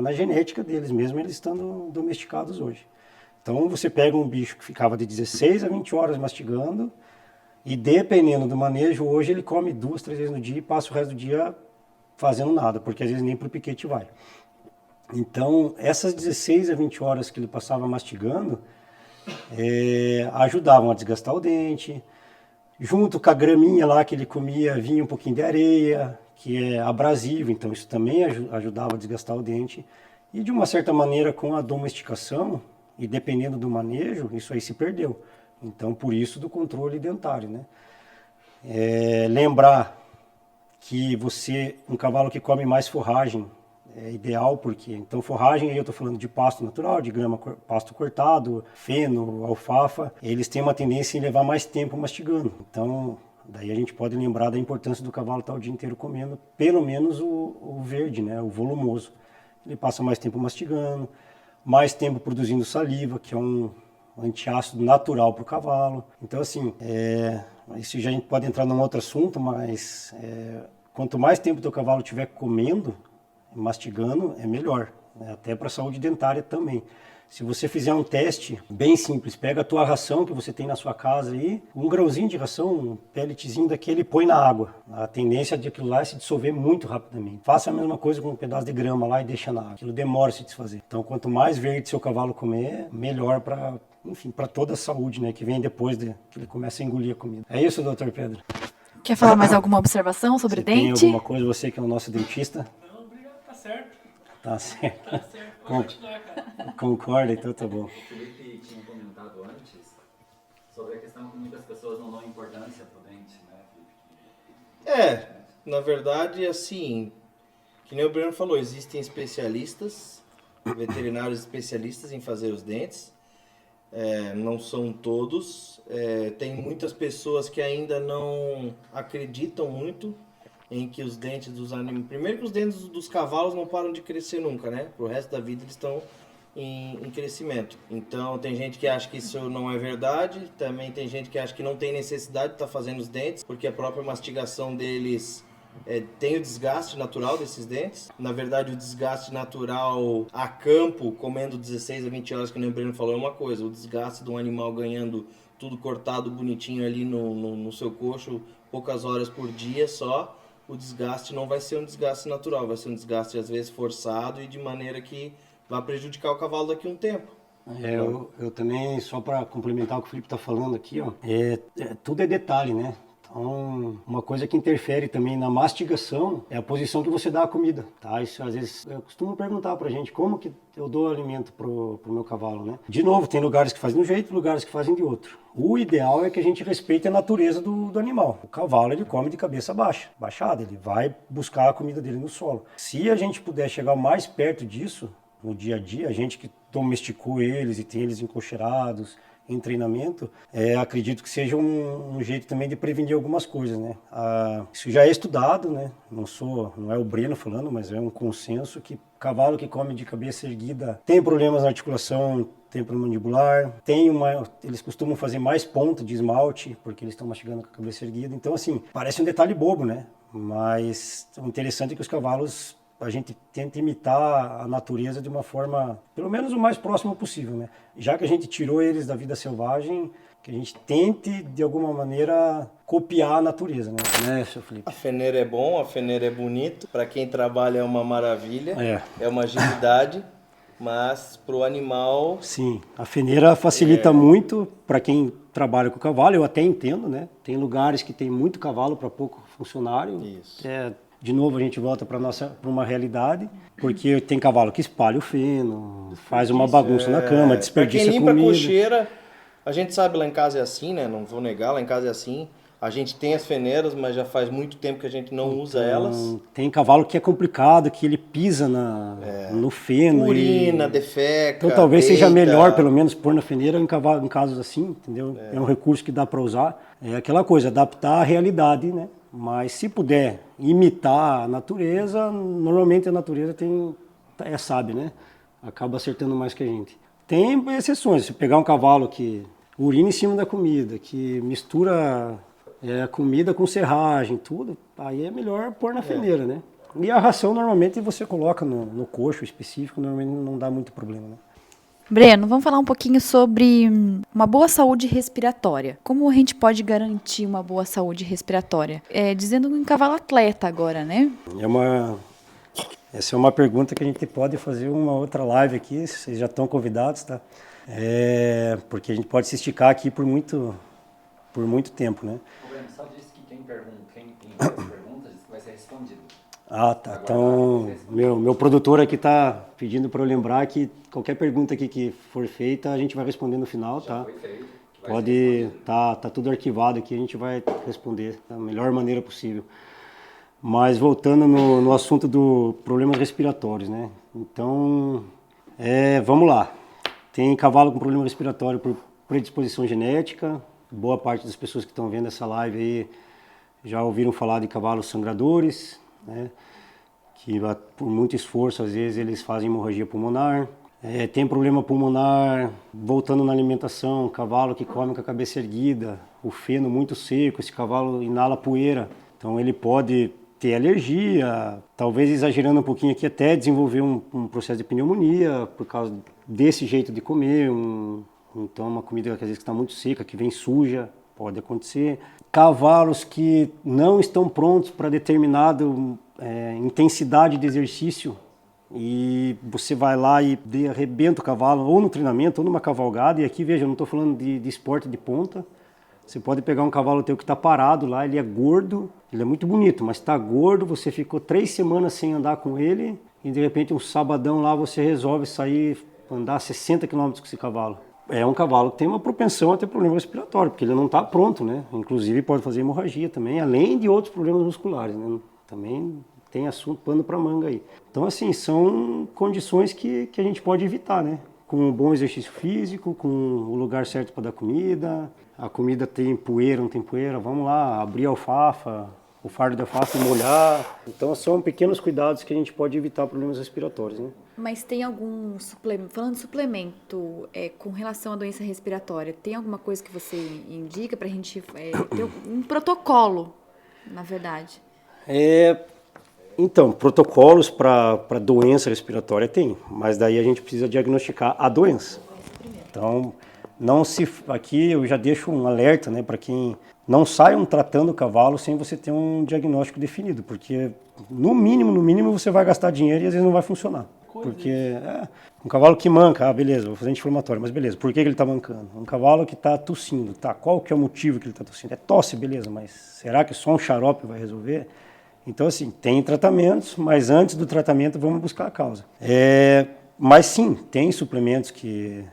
na genética deles, mesmo eles estando domesticados hoje. Então, você pega um bicho que ficava de 16 a 20 horas mastigando, e dependendo do manejo, hoje ele come 2, 3 vezes no dia e passa o resto do dia fazendo nada, porque às vezes nem pro piquete vai. Então, essas 16 a 20 horas que ele passava mastigando, ajudavam a desgastar o dente. Junto com a graminha lá que ele comia, vinha um pouquinho de areia, que é abrasivo, então isso também ajudava a desgastar o dente. E de uma certa maneira, com a domesticação, e dependendo do manejo, isso aí se perdeu. Então, por isso do controle dentário, né? Lembrar que um cavalo que come mais forragem, é ideal, porque então forragem, aí eu estou falando de pasto natural, de grama, pasto cortado, feno, alfafa, eles têm uma tendência em levar mais tempo mastigando. Então, daí a gente pode lembrar da importância do cavalo estar o dia inteiro comendo, pelo menos o verde, né, o volumoso. Ele passa mais tempo mastigando, mais tempo produzindo saliva, que é um antiácido natural para o cavalo. Então, assim, isso já a gente pode entrar num outro assunto, mas quanto mais tempo o teu cavalo estiver comendo, mastigando, é melhor, né? Até para a saúde dentária também. Se você fizer um teste bem simples, pega a tua ração que você tem na sua casa aí, um grãozinho de ração, um pelletzinho daquele, põe na água. A tendência de aquilo lá é se dissolver muito rapidamente. Faça a mesma coisa com um pedaço de grama lá e deixa na água. Aquilo demora a se desfazer. Então, quanto mais verde seu cavalo comer, melhor para toda a saúde, né, que vem depois que ele começa a engolir a comida. É isso, doutor Pedro? Quer falar mais alguma observação sobre você dente? Tem alguma coisa, você que é o nosso dentista? Tá certo. Tá certo. Tá certo. Pode continuar, cara. Concorda, então tá bom. O Felipe tinha comentado antes Sobre a questão que muitas pessoas não dão importância pro dente, né, Felipe? Na verdade, assim, que nem o Breno falou, existem especialistas, veterinários especialistas em fazer os dentes. Não são todos. Tem muitas pessoas que ainda não acreditam muito em que os dentes dos animais... Primeiro que os dentes dos cavalos não param de crescer nunca, né? Pro resto da vida eles estão em crescimento. Então tem gente que acha que isso não é verdade, também tem gente que acha que não tem necessidade de estar fazendo os dentes, porque a própria mastigação deles tem o desgaste natural desses dentes. Na verdade, o desgaste natural a campo, comendo 16 a 20 horas, que o Breno falou, é uma coisa. O desgaste de um animal ganhando tudo cortado, bonitinho ali no seu coxo, poucas horas por dia só, o desgaste não vai ser um desgaste natural, vai ser um desgaste às vezes forçado e de maneira que vai prejudicar o cavalo daqui a um tempo. Eu também, só para complementar o que o Felipe está falando aqui, ó, tudo é detalhe, né? Então, uma coisa que interfere também na mastigação é a posição que você dá à comida, tá? Isso, às vezes, eu costumo perguntar pra gente como que eu dou alimento pro meu cavalo, né? De novo, tem lugares que fazem de um jeito, lugares que fazem de outro. O ideal é que a gente respeite a natureza do animal. O cavalo, ele come de cabeça baixa, baixada, ele vai buscar a comida dele no solo. Se a gente puder chegar mais perto disso, no dia a dia, a gente que domesticou eles e tem eles encocheirados, em treinamento, acredito que seja um jeito também de prevenir algumas coisas, né? Isso já é estudado, né? Não é o Breno falando, mas é um consenso que cavalo que come de cabeça erguida tem problemas na articulação temporomandibular, eles costumam fazer mais ponta de esmalte, porque eles estão mastigando com a cabeça erguida. Então, assim, parece um detalhe bobo, né? Mas o interessante é que os cavalos, a gente tenta imitar a natureza de uma forma, pelo menos o mais próximo possível, né? Já que a gente tirou eles da vida selvagem, que a gente tente, de alguma maneira, copiar a natureza, né, seu Felipe? A feneira é bom, a feneira é bonito, para quem trabalha é uma maravilha, é uma agilidade, mas pro animal... Sim, a feneira facilita muito para quem trabalha com cavalo, eu até entendo, né? Tem lugares que tem muito cavalo para pouco funcionário. Isso. De novo a gente volta para uma realidade, porque tem cavalo que espalha o feno, faz uma bagunça na cama, desperdiça comida. Pra quem limpa comida. a cocheira, a gente sabe, lá em casa é assim, né? Não vou negar, lá em casa é assim. A gente tem as feneiras, mas já faz muito tempo que a gente não usa elas. Tem cavalo que é complicado, que ele pisa no feno. Urina, defeca, então talvez seja deita. melhor, pelo menos, pôr na feneira em casos assim, entendeu? É um recurso que dá para usar. É aquela coisa, adaptar à realidade, né? Mas se puder imitar a natureza, normalmente a natureza sabe, né? Acaba acertando mais que a gente. Tem exceções, se pegar um cavalo que urina em cima da comida, que mistura comida com serragem, tudo, aí é melhor pôr na feneira, né? E a ração normalmente você coloca no coxo específico, normalmente não dá muito problema, né? Breno, vamos falar um pouquinho sobre uma boa saúde respiratória. Como a gente pode garantir uma boa saúde respiratória? Dizendo em cavalo atleta agora, né? Essa é uma pergunta que a gente pode fazer uma outra live aqui, vocês já estão convidados, tá? Porque a gente pode se esticar aqui por muito tempo, né? O Breno só disse que quem tem duas perguntas vai ser respondido. Ah, tá. Então, meu produtor aqui está pedindo para eu lembrar que qualquer pergunta aqui que for feita, a gente vai responder no final, tá? Foi feito. Pode, tá tudo arquivado aqui, a gente vai responder da melhor maneira possível. Mas voltando no assunto do problemas respiratórios, né? Então, vamos lá. Tem cavalo com problema respiratório por predisposição genética. Boa parte das pessoas que estão vendo essa live aí já ouviram falar de cavalos sangradores, né? Que por muito esforço, às vezes, eles fazem hemorragia pulmonar. Tem problema pulmonar, voltando na alimentação, cavalo que come com a cabeça erguida, o feno muito seco, esse cavalo inala poeira. Então ele pode ter alergia, talvez exagerando um pouquinho aqui, até desenvolver um processo de pneumonia por causa desse jeito de comer, então uma comida que às vezes está muito seca, que vem suja, pode acontecer. Cavalos que não estão prontos para determinada intensidade de exercício e você vai lá e arrebenta o cavalo, ou no treinamento, ou numa cavalgada, e aqui, veja, eu não estou falando de esporte de ponta. Você pode pegar um cavalo teu que está parado lá, ele é gordo, ele é muito bonito, mas está gordo, você ficou 3 semanas sem andar com ele, e de repente um sabadão lá você resolve sair, andar 60 km com esse cavalo. é um cavalo que tem uma propensão a ter problema respiratório, porque ele não está pronto, né? Inclusive pode fazer hemorragia também, além de outros problemas musculares, né? Também tem assunto, pano para manga aí. Então, assim, são condições que a gente pode evitar, né? Com um bom exercício físico, com o lugar certo para dar comida. A comida tem poeira, não tem poeira, vamos lá, abrir a alfafa, o fardo de alfafa e molhar. Então, são pequenos cuidados que a gente pode evitar problemas respiratórios, né? Mas tem algum suplemento, falando de suplemento, com relação à doença respiratória, tem alguma coisa que você indica pra gente ter um protocolo, na verdade? Então, protocolos para doença respiratória tem, mas daí a gente precisa diagnosticar a doença. Então, aqui eu já deixo um alerta, né, para quem não saiam tratando o cavalo sem você ter um diagnóstico definido, porque no mínimo você vai gastar dinheiro e às vezes não vai funcionar. Porque um cavalo que manca, beleza, vou fazer anti-inflamatório, mas beleza, por que ele está mancando? Um cavalo que está tossindo, tá? Qual que é o motivo que ele está tossindo? É tosse, beleza, mas será que só um xarope vai resolver? Então, assim, tem tratamentos, mas antes do tratamento vamos buscar a causa. Mas sim, tem suplementos que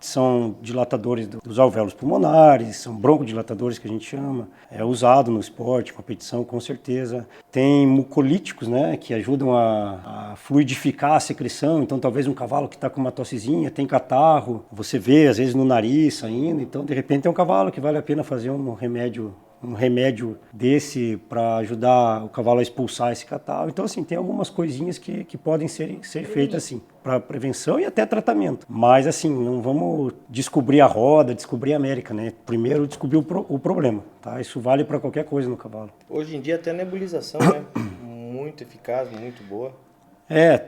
são dilatadores dos alvéolos pulmonares, são broncodilatadores que a gente chama, é usado no esporte, competição, com certeza. Tem mucolíticos, né, que ajudam a fluidificar a secreção, então talvez um cavalo que está com uma tossezinha, tem catarro, você vê às vezes no nariz saindo, então de repente é um cavalo que vale a pena fazer um remédio desse para ajudar o cavalo a expulsar esse catarro. Então, assim, tem algumas coisinhas que podem ser feitas, assim, para prevenção e até tratamento. Mas, assim, não vamos descobrir a roda, descobrir a América, né? Primeiro descobrir o problema, tá? Isso vale para qualquer coisa no cavalo. Hoje em dia até nebulização, né? Muito eficaz, muito boa.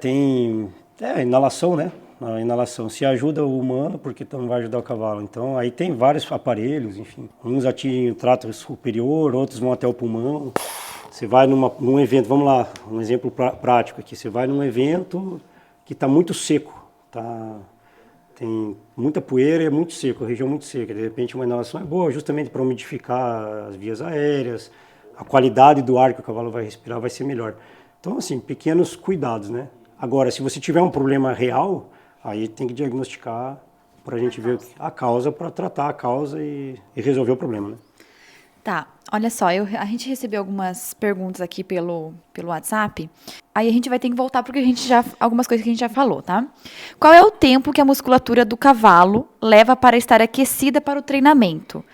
Tem inalação, né? A inalação se ajuda o humano, porque não vai ajudar o cavalo. Então, aí tem vários aparelhos, enfim. Uns atingem o trato superior, outros vão até o pulmão. Você vai num evento, vamos lá, um exemplo prático aqui. Você vai num evento que está muito seco, tem muita poeira e é muito seco, a região muito seca. De repente, uma inalação é boa, justamente para umidificar as vias aéreas, a qualidade do ar que o cavalo vai respirar vai ser melhor. Então, assim, pequenos cuidados, né? Agora, se você tiver um problema real, aí tem que diagnosticar para a gente ver a causa, para tratar a causa e resolver o problema, né? Tá, olha só, a gente recebeu algumas perguntas aqui pelo WhatsApp, aí a gente vai ter que voltar porque algumas coisas que a gente já falou, tá? Qual é o tempo que a musculatura do cavalo leva para estar aquecida para o treinamento?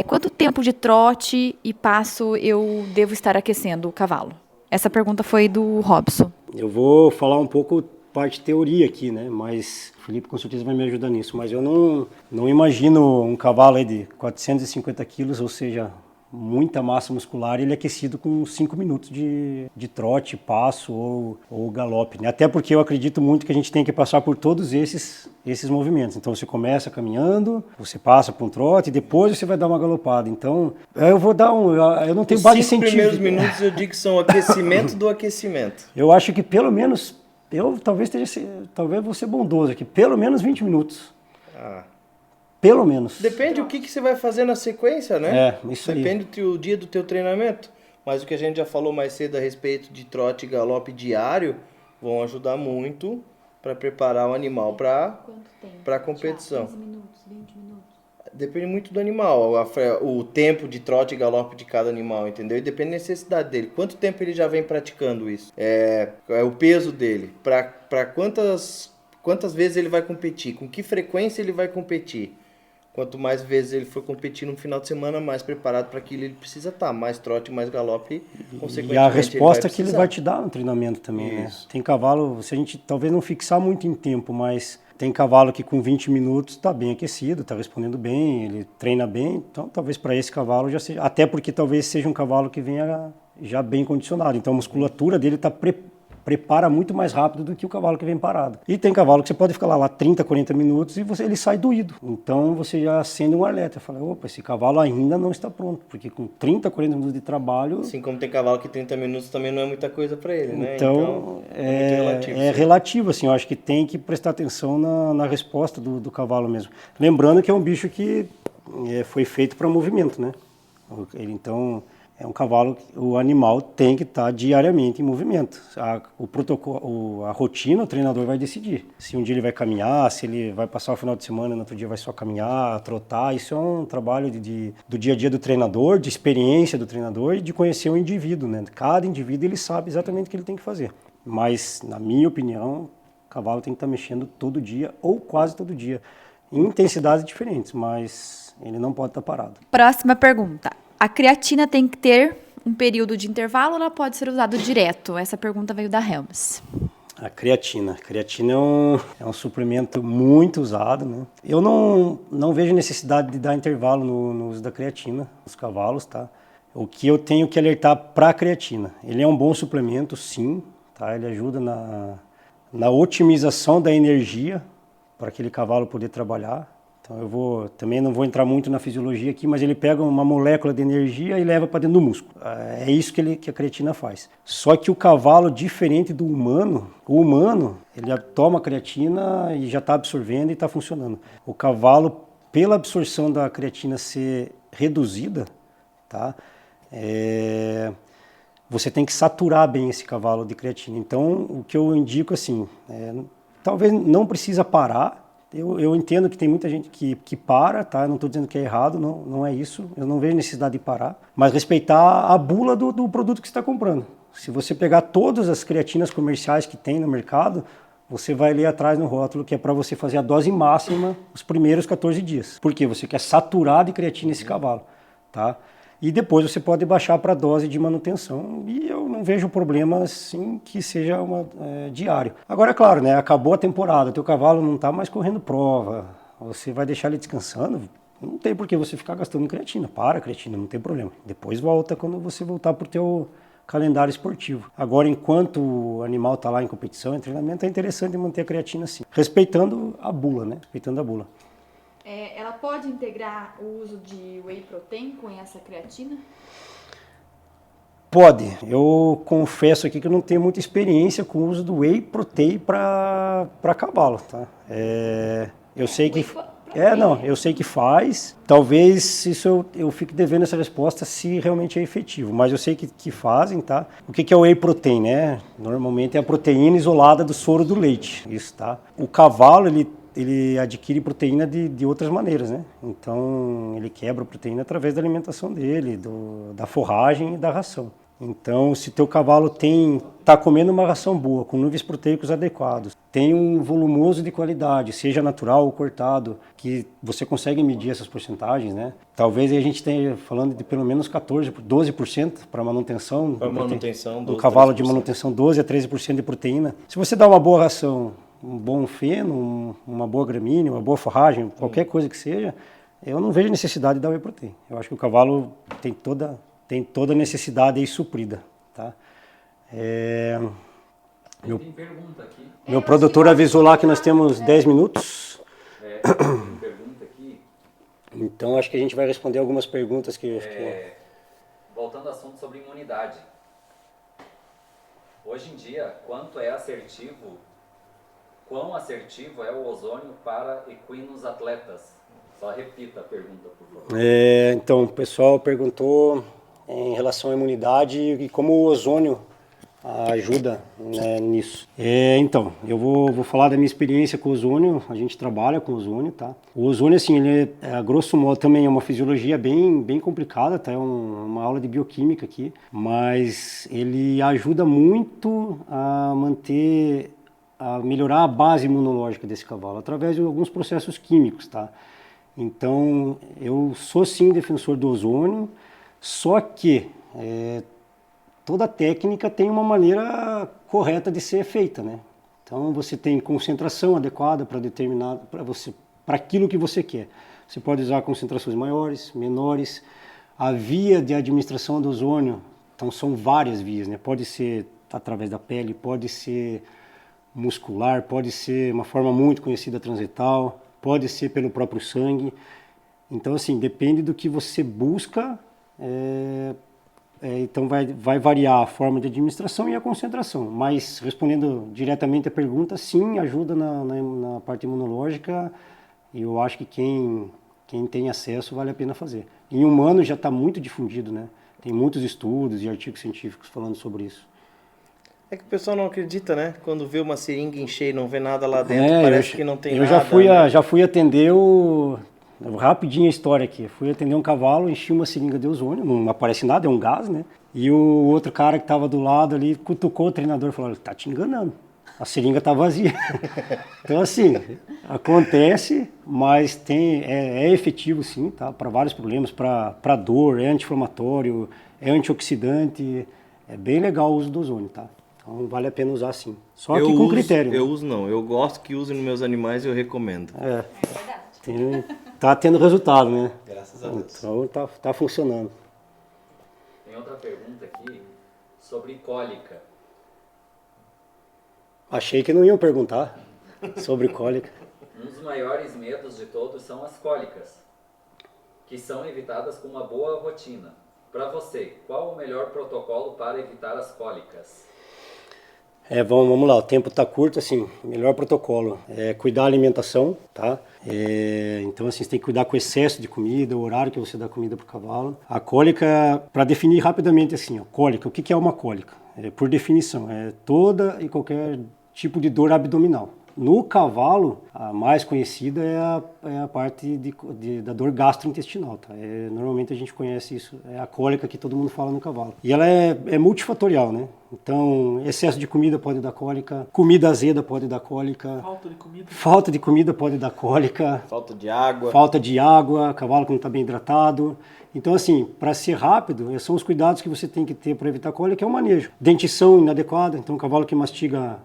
Quanto tempo de trote e passo eu devo estar aquecendo o cavalo? Essa pergunta foi do Robson. Eu vou falar um pouco parte teoria aqui, né? Mas o Felipe com certeza vai me ajudar nisso. Mas eu não imagino um cavalo aí de 450 quilos, ou seja, muita massa muscular, ele é aquecido com 5 minutos de trote, passo ou galope, né? Até porque eu acredito muito que a gente tem que passar por todos esses movimentos. Então você começa caminhando, você passa por um trote e depois você vai dar uma galopada. Então eu vou dar eu não tenho base científica. Os 5 primeiros minutos eu digo que são aquecimento do aquecimento. Eu acho que pelo menos, talvez vou ser bondoso aqui, pelo menos 20 minutos. Pelo menos. Depende o que você vai fazer na sequência, né? Isso aí. Depende do dia do teu treinamento. Mas o que a gente já falou mais cedo a respeito de trote e galope diário vão ajudar muito para preparar o animal para a competição. 15 minutos, 20 minutos? Depende muito do animal, o tempo de trote e galope de cada animal, entendeu? E depende da necessidade dele. Quanto tempo ele já vem praticando isso? É o peso dele. Para quantas vezes ele vai competir? Com que frequência ele vai competir? Quanto mais vezes ele for competir no final de semana, mais preparado para aquilo ele precisa estar. Mais trote, mais galope, consequentemente. E a resposta que ele vai te dar no treinamento também, né? Tem cavalo, se a gente talvez não fixar muito em tempo, mas tem cavalo que com 20 minutos está bem aquecido, está respondendo bem, ele treina bem. Então talvez para esse cavalo já seja, até porque talvez seja um cavalo que venha já bem condicionado. Então a musculatura dele prepara muito mais rápido do que o cavalo que vem parado. E tem cavalo que você pode ficar lá 30, 40 minutos e ele sai doído. Então você já acende um alerta. Fala, opa, esse cavalo ainda não está pronto, porque com 30, 40 minutos de trabalho... Assim como tem cavalo que 30 minutos também não é muita coisa para ele, né? Então é relativo, assim, eu acho que tem que prestar atenção na resposta do cavalo mesmo. Lembrando que é um bicho que foi feito para movimento, né? Então... é um cavalo, o animal tem que estar diariamente em movimento. O protocolo, a rotina, o treinador vai decidir. Se um dia ele vai caminhar, se ele vai passar o final de semana, no outro dia vai só caminhar, trotar. Isso é um trabalho do dia a dia do treinador, de experiência do treinador e de conhecer o indivíduo, né? Cada indivíduo ele sabe exatamente o que ele tem que fazer. Mas, na minha opinião, o cavalo tem que estar mexendo todo dia ou quase todo dia, em intensidades diferentes, mas ele não pode estar parado. Próxima pergunta. A creatina tem que ter um período de intervalo ou ela pode ser usada direto? Essa pergunta veio da Helms. A creatina. A creatina é um suplemento muito usado, né? Eu não vejo necessidade de dar intervalo no uso da creatina nos cavalos, tá? O que eu tenho que alertar para a creatina. Ele é um bom suplemento, sim, tá? Ele ajuda na otimização da energia para aquele cavalo poder trabalhar. Então também não vou entrar muito na fisiologia aqui, mas ele pega uma molécula de energia e leva para dentro do músculo. É isso que a creatina faz. Só que o cavalo, diferente do humano, o humano, ele toma creatina e já está absorvendo e está funcionando. O cavalo, pela absorção da creatina ser reduzida, tá? Você tem que saturar bem esse cavalo de creatina. Então, o que eu indico assim, talvez não precisa parar. Eu entendo que tem muita gente que para, tá? Eu não estou dizendo que é errado, não é isso. Eu não vejo necessidade de parar. Mas respeitar a bula do produto que você está comprando. Se você pegar todas as creatinas comerciais que tem no mercado, você vai ler atrás no rótulo que é para você fazer a dose máxima os primeiros 14 dias. Por quê? Você quer saturar de creatina esse cavalo, tá? E depois você pode baixar para a dose de manutenção. E eu não vejo problema assim que seja diário. Agora, é claro, né? Acabou a temporada, teu cavalo não está mais correndo prova, você vai deixar ele descansando, não tem por que você ficar gastando creatina. Para a creatina, não tem problema. Depois volta quando você voltar para o teu calendário esportivo. Agora, enquanto o animal está lá em competição, em treinamento, é interessante manter a creatina assim, respeitando a bula, né? Respeitando a bula. Ela pode integrar o uso de whey protein com essa creatina? Pode. Eu confesso aqui que eu não tenho muita experiência com o uso do whey protein para cavalo, tá? Eu sei que eu sei que faz. Talvez isso eu fique devendo essa resposta se realmente é efetivo, mas eu sei que fazem, tá? O que é o whey protein, né? Normalmente é a proteína isolada do soro do leite, isso, tá? O cavalo, ele adquire proteína de outras maneiras, né? Então, ele quebra a proteína através da alimentação dele, da forragem e da ração. Então, se teu cavalo está comendo uma ração boa, com níveis proteicos adequados, tem um volumoso de qualidade, seja natural ou cortado, que você consegue medir essas porcentagens, né? Talvez a gente esteja falando de pelo menos 12% para manutenção. Para manutenção, 12, um cavalo 13%. de manutenção, 12 a 13% de proteína. Se você dá uma boa ração, um bom feno, uma boa gramínea, uma boa forragem, qualquer coisa que seja, eu não vejo necessidade de dar whey protein. Eu acho que o cavalo tem toda a necessidade aí suprida, tá? Tem pergunta aqui. Meu produtor avisou lá que nós temos 10 minutos. Tem pergunta aqui. Então acho que a gente vai responder algumas perguntas que... Voltando ao assunto sobre imunidade. Hoje em dia, quão assertivo é o ozônio para equinos atletas? Só repita a pergunta, por favor. Então, o pessoal perguntou em relação à imunidade e como o ozônio ajuda, né, nisso. Então, eu vou falar da minha experiência com o ozônio. A gente trabalha com ozônio, tá? O ozônio, assim, ele a grosso modo também é uma fisiologia bem complicada, tá? É uma aula de bioquímica aqui, mas ele ajuda muito a melhorar a base imunológica desse cavalo, através de alguns processos químicos, tá? Então, eu sou sim defensor do ozônio, só que toda técnica tem uma maneira correta de ser feita, né? Então, você tem concentração adequada para aquilo que você quer. Você pode usar concentrações maiores, menores. A via de administração do ozônio, então são várias vias, né? Pode ser através da pele, pode ser muscular, pode ser uma forma muito conhecida transretal, pode ser pelo próprio sangue. Então, assim, depende do que você busca, então vai variar a forma de administração e a concentração. Mas, respondendo diretamente a pergunta, sim, ajuda na parte imunológica, e eu acho que quem tem acesso vale a pena fazer. Em humano já está muito difundido, né? Tem muitos estudos e artigos científicos falando sobre isso. É que o pessoal não acredita, né? Quando vê uma seringa encher e não vê nada lá dentro, parece que não tem eu nada. Já fui atender rapidinho a história aqui. Fui atender um cavalo, enchi uma seringa de ozônio, não aparece nada, é um gás, né? E o outro cara que estava do lado ali cutucou o treinador e falou: tá te enganando, a seringa tá vazia. Então assim, acontece, mas é efetivo sim, tá? Para vários problemas, para dor, é anti-inflamatório, é antioxidante, é bem legal o uso do ozônio, tá? Então vale a pena usar sim. Só que com critério. Eu uso não, eu gosto que use nos meus animais e eu recomendo. É verdade. Tá tendo resultado, né? Graças a Deus. Então tá funcionando. Tem outra pergunta aqui sobre cólica. Achei que não iam perguntar sobre cólica. Um dos maiores medos de todos são as cólicas, que são evitadas com uma boa rotina. Para você, qual o melhor protocolo para evitar as cólicas? Vamos lá, o tempo está curto, assim, melhor protocolo é cuidar da alimentação, tá? Então, assim, você tem que cuidar com o excesso de comida, o horário que você dá comida para o cavalo. A cólica, para definir rapidamente assim, ó, cólica, o que é uma cólica? Por definição, é toda e qualquer tipo de dor abdominal. No cavalo, a mais conhecida é a parte da dor gastrointestinal, tá? Normalmente a gente conhece isso, é a cólica que todo mundo fala no cavalo. E ela é multifatorial, né? Então, excesso de comida pode dar cólica, comida azeda pode dar cólica, falta de comida pode dar cólica, falta de água, cavalo que não está bem hidratado. Então, assim, para ser rápido, são os cuidados que você tem que ter para evitar cólica, é o manejo. Dentição inadequada, então o cavalo que mastiga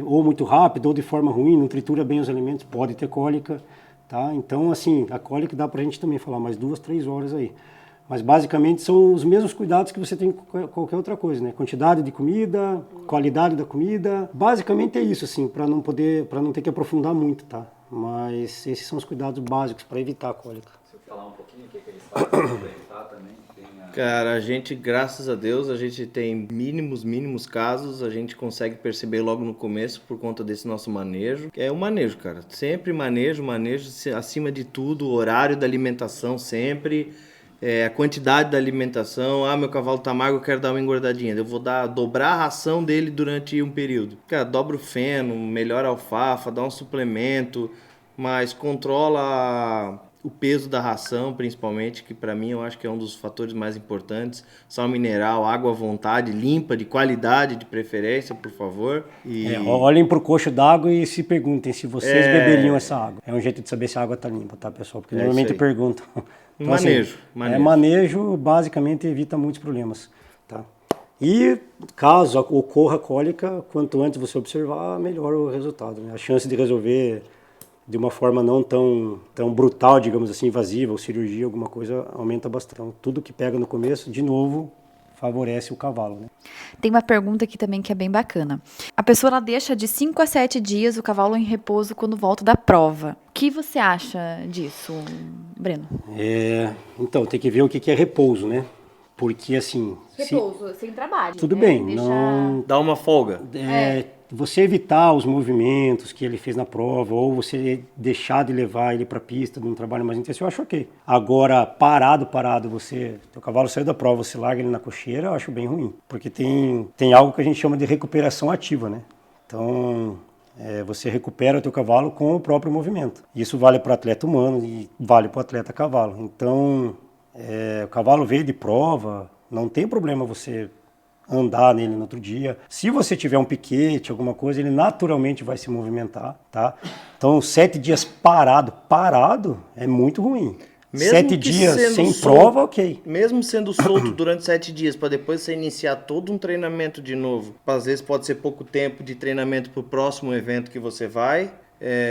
ou muito rápido ou de forma ruim, não tritura bem os alimentos, pode ter cólica, tá? Então, assim, a cólica dá pra gente também falar mais 2, 3 horas aí. Mas basicamente são os mesmos cuidados que você tem com qualquer outra coisa, né? Quantidade de comida, qualidade da comida, basicamente é isso, assim, para não ter que aprofundar muito, tá? Mas esses são os cuidados básicos para evitar a cólica. Se eu falar um pouquinho o que eles fazem para evitar também. Cara, a gente, graças a Deus, a gente tem mínimos casos, a gente consegue perceber logo no começo por conta desse nosso manejo. É o manejo, cara. Sempre manejo, acima de tudo, o horário da alimentação sempre, a quantidade da alimentação. Ah, meu cavalo tá magro, eu quero dar uma engordadinha. Eu vou dobrar a ração dele durante um período. Cara, dobra o feno, melhora a alfafa, dá um suplemento, mas controla o peso da ração, principalmente, que para mim eu acho que é um dos fatores mais importantes. Sal mineral, água à vontade, limpa, de qualidade, de preferência, por favor. Olhem pro coxo d'água e se perguntem se vocês beberiam essa água. É um jeito de saber se a água tá limpa, tá, pessoal? Porque normalmente perguntam. Então, manejo. Manejo basicamente evita muitos problemas, tá? E caso ocorra cólica, quanto antes você observar, melhor o resultado, né? A chance de resolver de uma forma não tão brutal, digamos assim, invasiva, ou cirurgia, alguma coisa, aumenta bastante. Então, tudo que pega no começo, de novo, favorece o cavalo, né? Tem uma pergunta aqui também que é bem bacana. A pessoa ela deixa de 5 a 7 dias o cavalo em repouso quando volta da prova. O que você acha disso, Breno? Então, tem que ver o que é repouso, né? Porque, assim... Repouso, sem trabalho. Tudo bem, não... Dá uma folga. Você evitar os movimentos que ele fez na prova, ou você deixar de levar ele para a pista de um trabalho mais intenso, eu acho ok. Agora, parado, teu cavalo saiu da prova, você larga ele na cocheira, eu acho bem ruim. Porque tem algo que a gente chama de recuperação ativa, né? Então, você recupera o teu cavalo com o próprio movimento. Isso vale para o atleta humano e vale para o atleta cavalo. Então, o cavalo veio de prova, não tem problema você andar nele no outro dia. Se você tiver um piquete, alguma coisa, ele naturalmente vai se movimentar, tá? Então, 7 dias parado é muito ruim. Mesmo 7 dias sem prova, ok. Mesmo sendo solto durante 7 dias, para depois você iniciar todo um treinamento de novo, às vezes pode ser pouco tempo de treinamento para o próximo evento que você vai,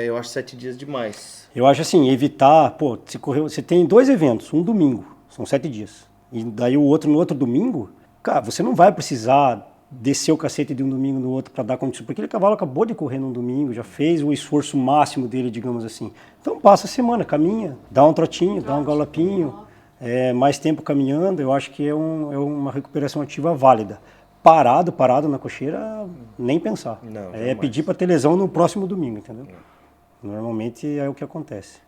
eu acho 7 dias demais. Eu acho assim, evitar, você tem 2 eventos, um domingo, são 7 dias, e daí o outro no outro domingo, cara, você não vai precisar descer o cacete de um domingo no outro para dar condição, porque aquele cavalo acabou de correr num domingo, já fez o esforço máximo dele, digamos assim. Então passa a semana, caminha, dá um trotinho, dá um galopinho, mais tempo caminhando, eu acho que é uma recuperação ativa válida. Parado na cocheira, nem pensar. Não, pedir para ter lesão no próximo domingo, entendeu? Normalmente é o que acontece.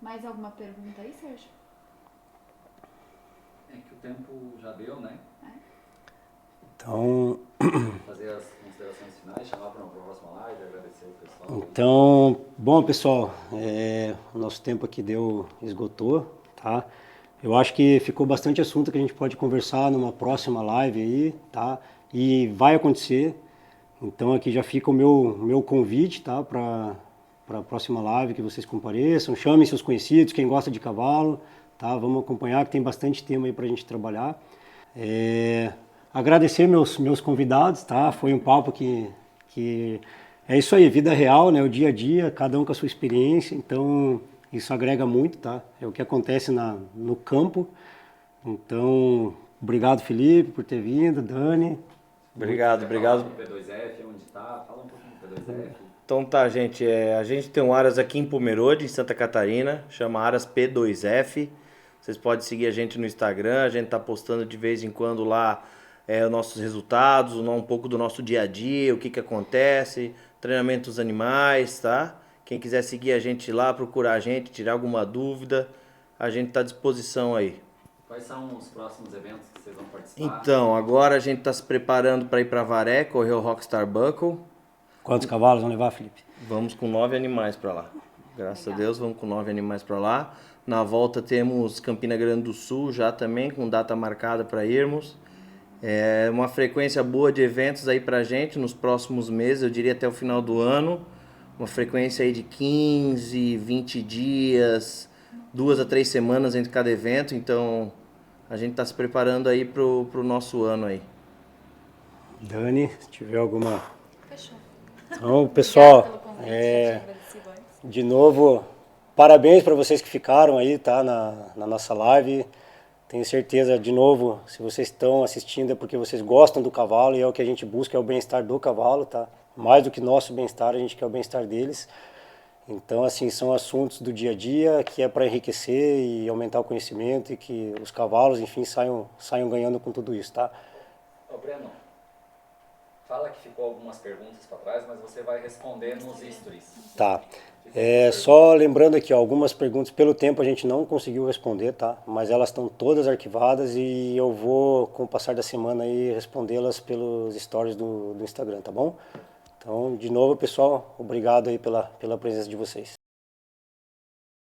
Mais alguma pergunta aí, Sérgio? É que o tempo já deu, né? Então, Fazer as considerações finais, chamar para uma próxima live, agradecer o pessoal. Então, bom, pessoal, o nosso tempo aqui esgotou, tá? Eu acho que ficou bastante assunto que a gente pode conversar numa próxima live aí, tá? E vai acontecer. Então aqui já fica o meu convite, tá? Para a próxima live que vocês compareçam, chamem seus conhecidos, quem gosta de cavalo, tá? Vamos acompanhar que tem bastante tema aí para a gente trabalhar. Agradecer meus convidados, tá? Foi um papo que é isso aí, vida real, né? O dia a dia, cada um com a sua experiência, então isso agrega muito, tá? É o que acontece no campo. Então, obrigado, Felipe, por ter vindo, Dani. Obrigado. Do P2F, onde está? Fala um pouquinho do P2F. Então tá, gente, a gente tem um Aras aqui em Pomerode, em Santa Catarina, chama Aras P2F. Vocês podem seguir a gente no Instagram, a gente tá postando de vez em quando lá os nossos resultados, um pouco do nosso dia a dia, o que acontece, treinamento dos animais, tá? Quem quiser seguir a gente lá, procurar a gente, tirar alguma dúvida, a gente tá à disposição aí. Quais são os próximos eventos que vocês vão participar? Então, agora a gente tá se preparando para ir para Varé, correr o Rockstar Buckle. Quantos cavalos vão levar, Felipe? Vamos com 9 animais para lá. Graças a Deus, vamos com 9 animais para lá. Na volta temos Campina Grande do Sul já também, com data marcada para irmos. É uma frequência boa de eventos aí pra gente nos próximos meses, eu diria até o final do ano. Uma frequência aí de 15, 20 dias, 2 a 3 semanas entre cada evento. Então, a gente tá se preparando aí pro nosso ano aí. Dani, se tiver alguma... Fechou. Então, pessoal, Obrigada pelo convite, já tinha agradecido antes. de novo, parabéns para vocês que ficaram aí, tá, na nossa live. Tenho certeza, de novo, se vocês estão assistindo é porque vocês gostam do cavalo e é o que a gente busca, é o bem-estar do cavalo, tá? Mais do que nosso bem-estar, a gente quer o bem-estar deles. Então, assim, são assuntos do dia a dia que é para enriquecer e aumentar o conhecimento e que os cavalos, enfim, saiam ganhando com tudo isso, tá? Ô, Breno, fala que ficou algumas perguntas para trás, mas você vai responder nos stories. Tá. Só lembrando aqui, ó, algumas perguntas, pelo tempo a gente não conseguiu responder, tá? Mas elas estão todas arquivadas e eu vou, com o passar da semana aí, respondê-las pelos stories do Instagram, tá bom? Então, de novo, pessoal, obrigado aí pela presença de vocês.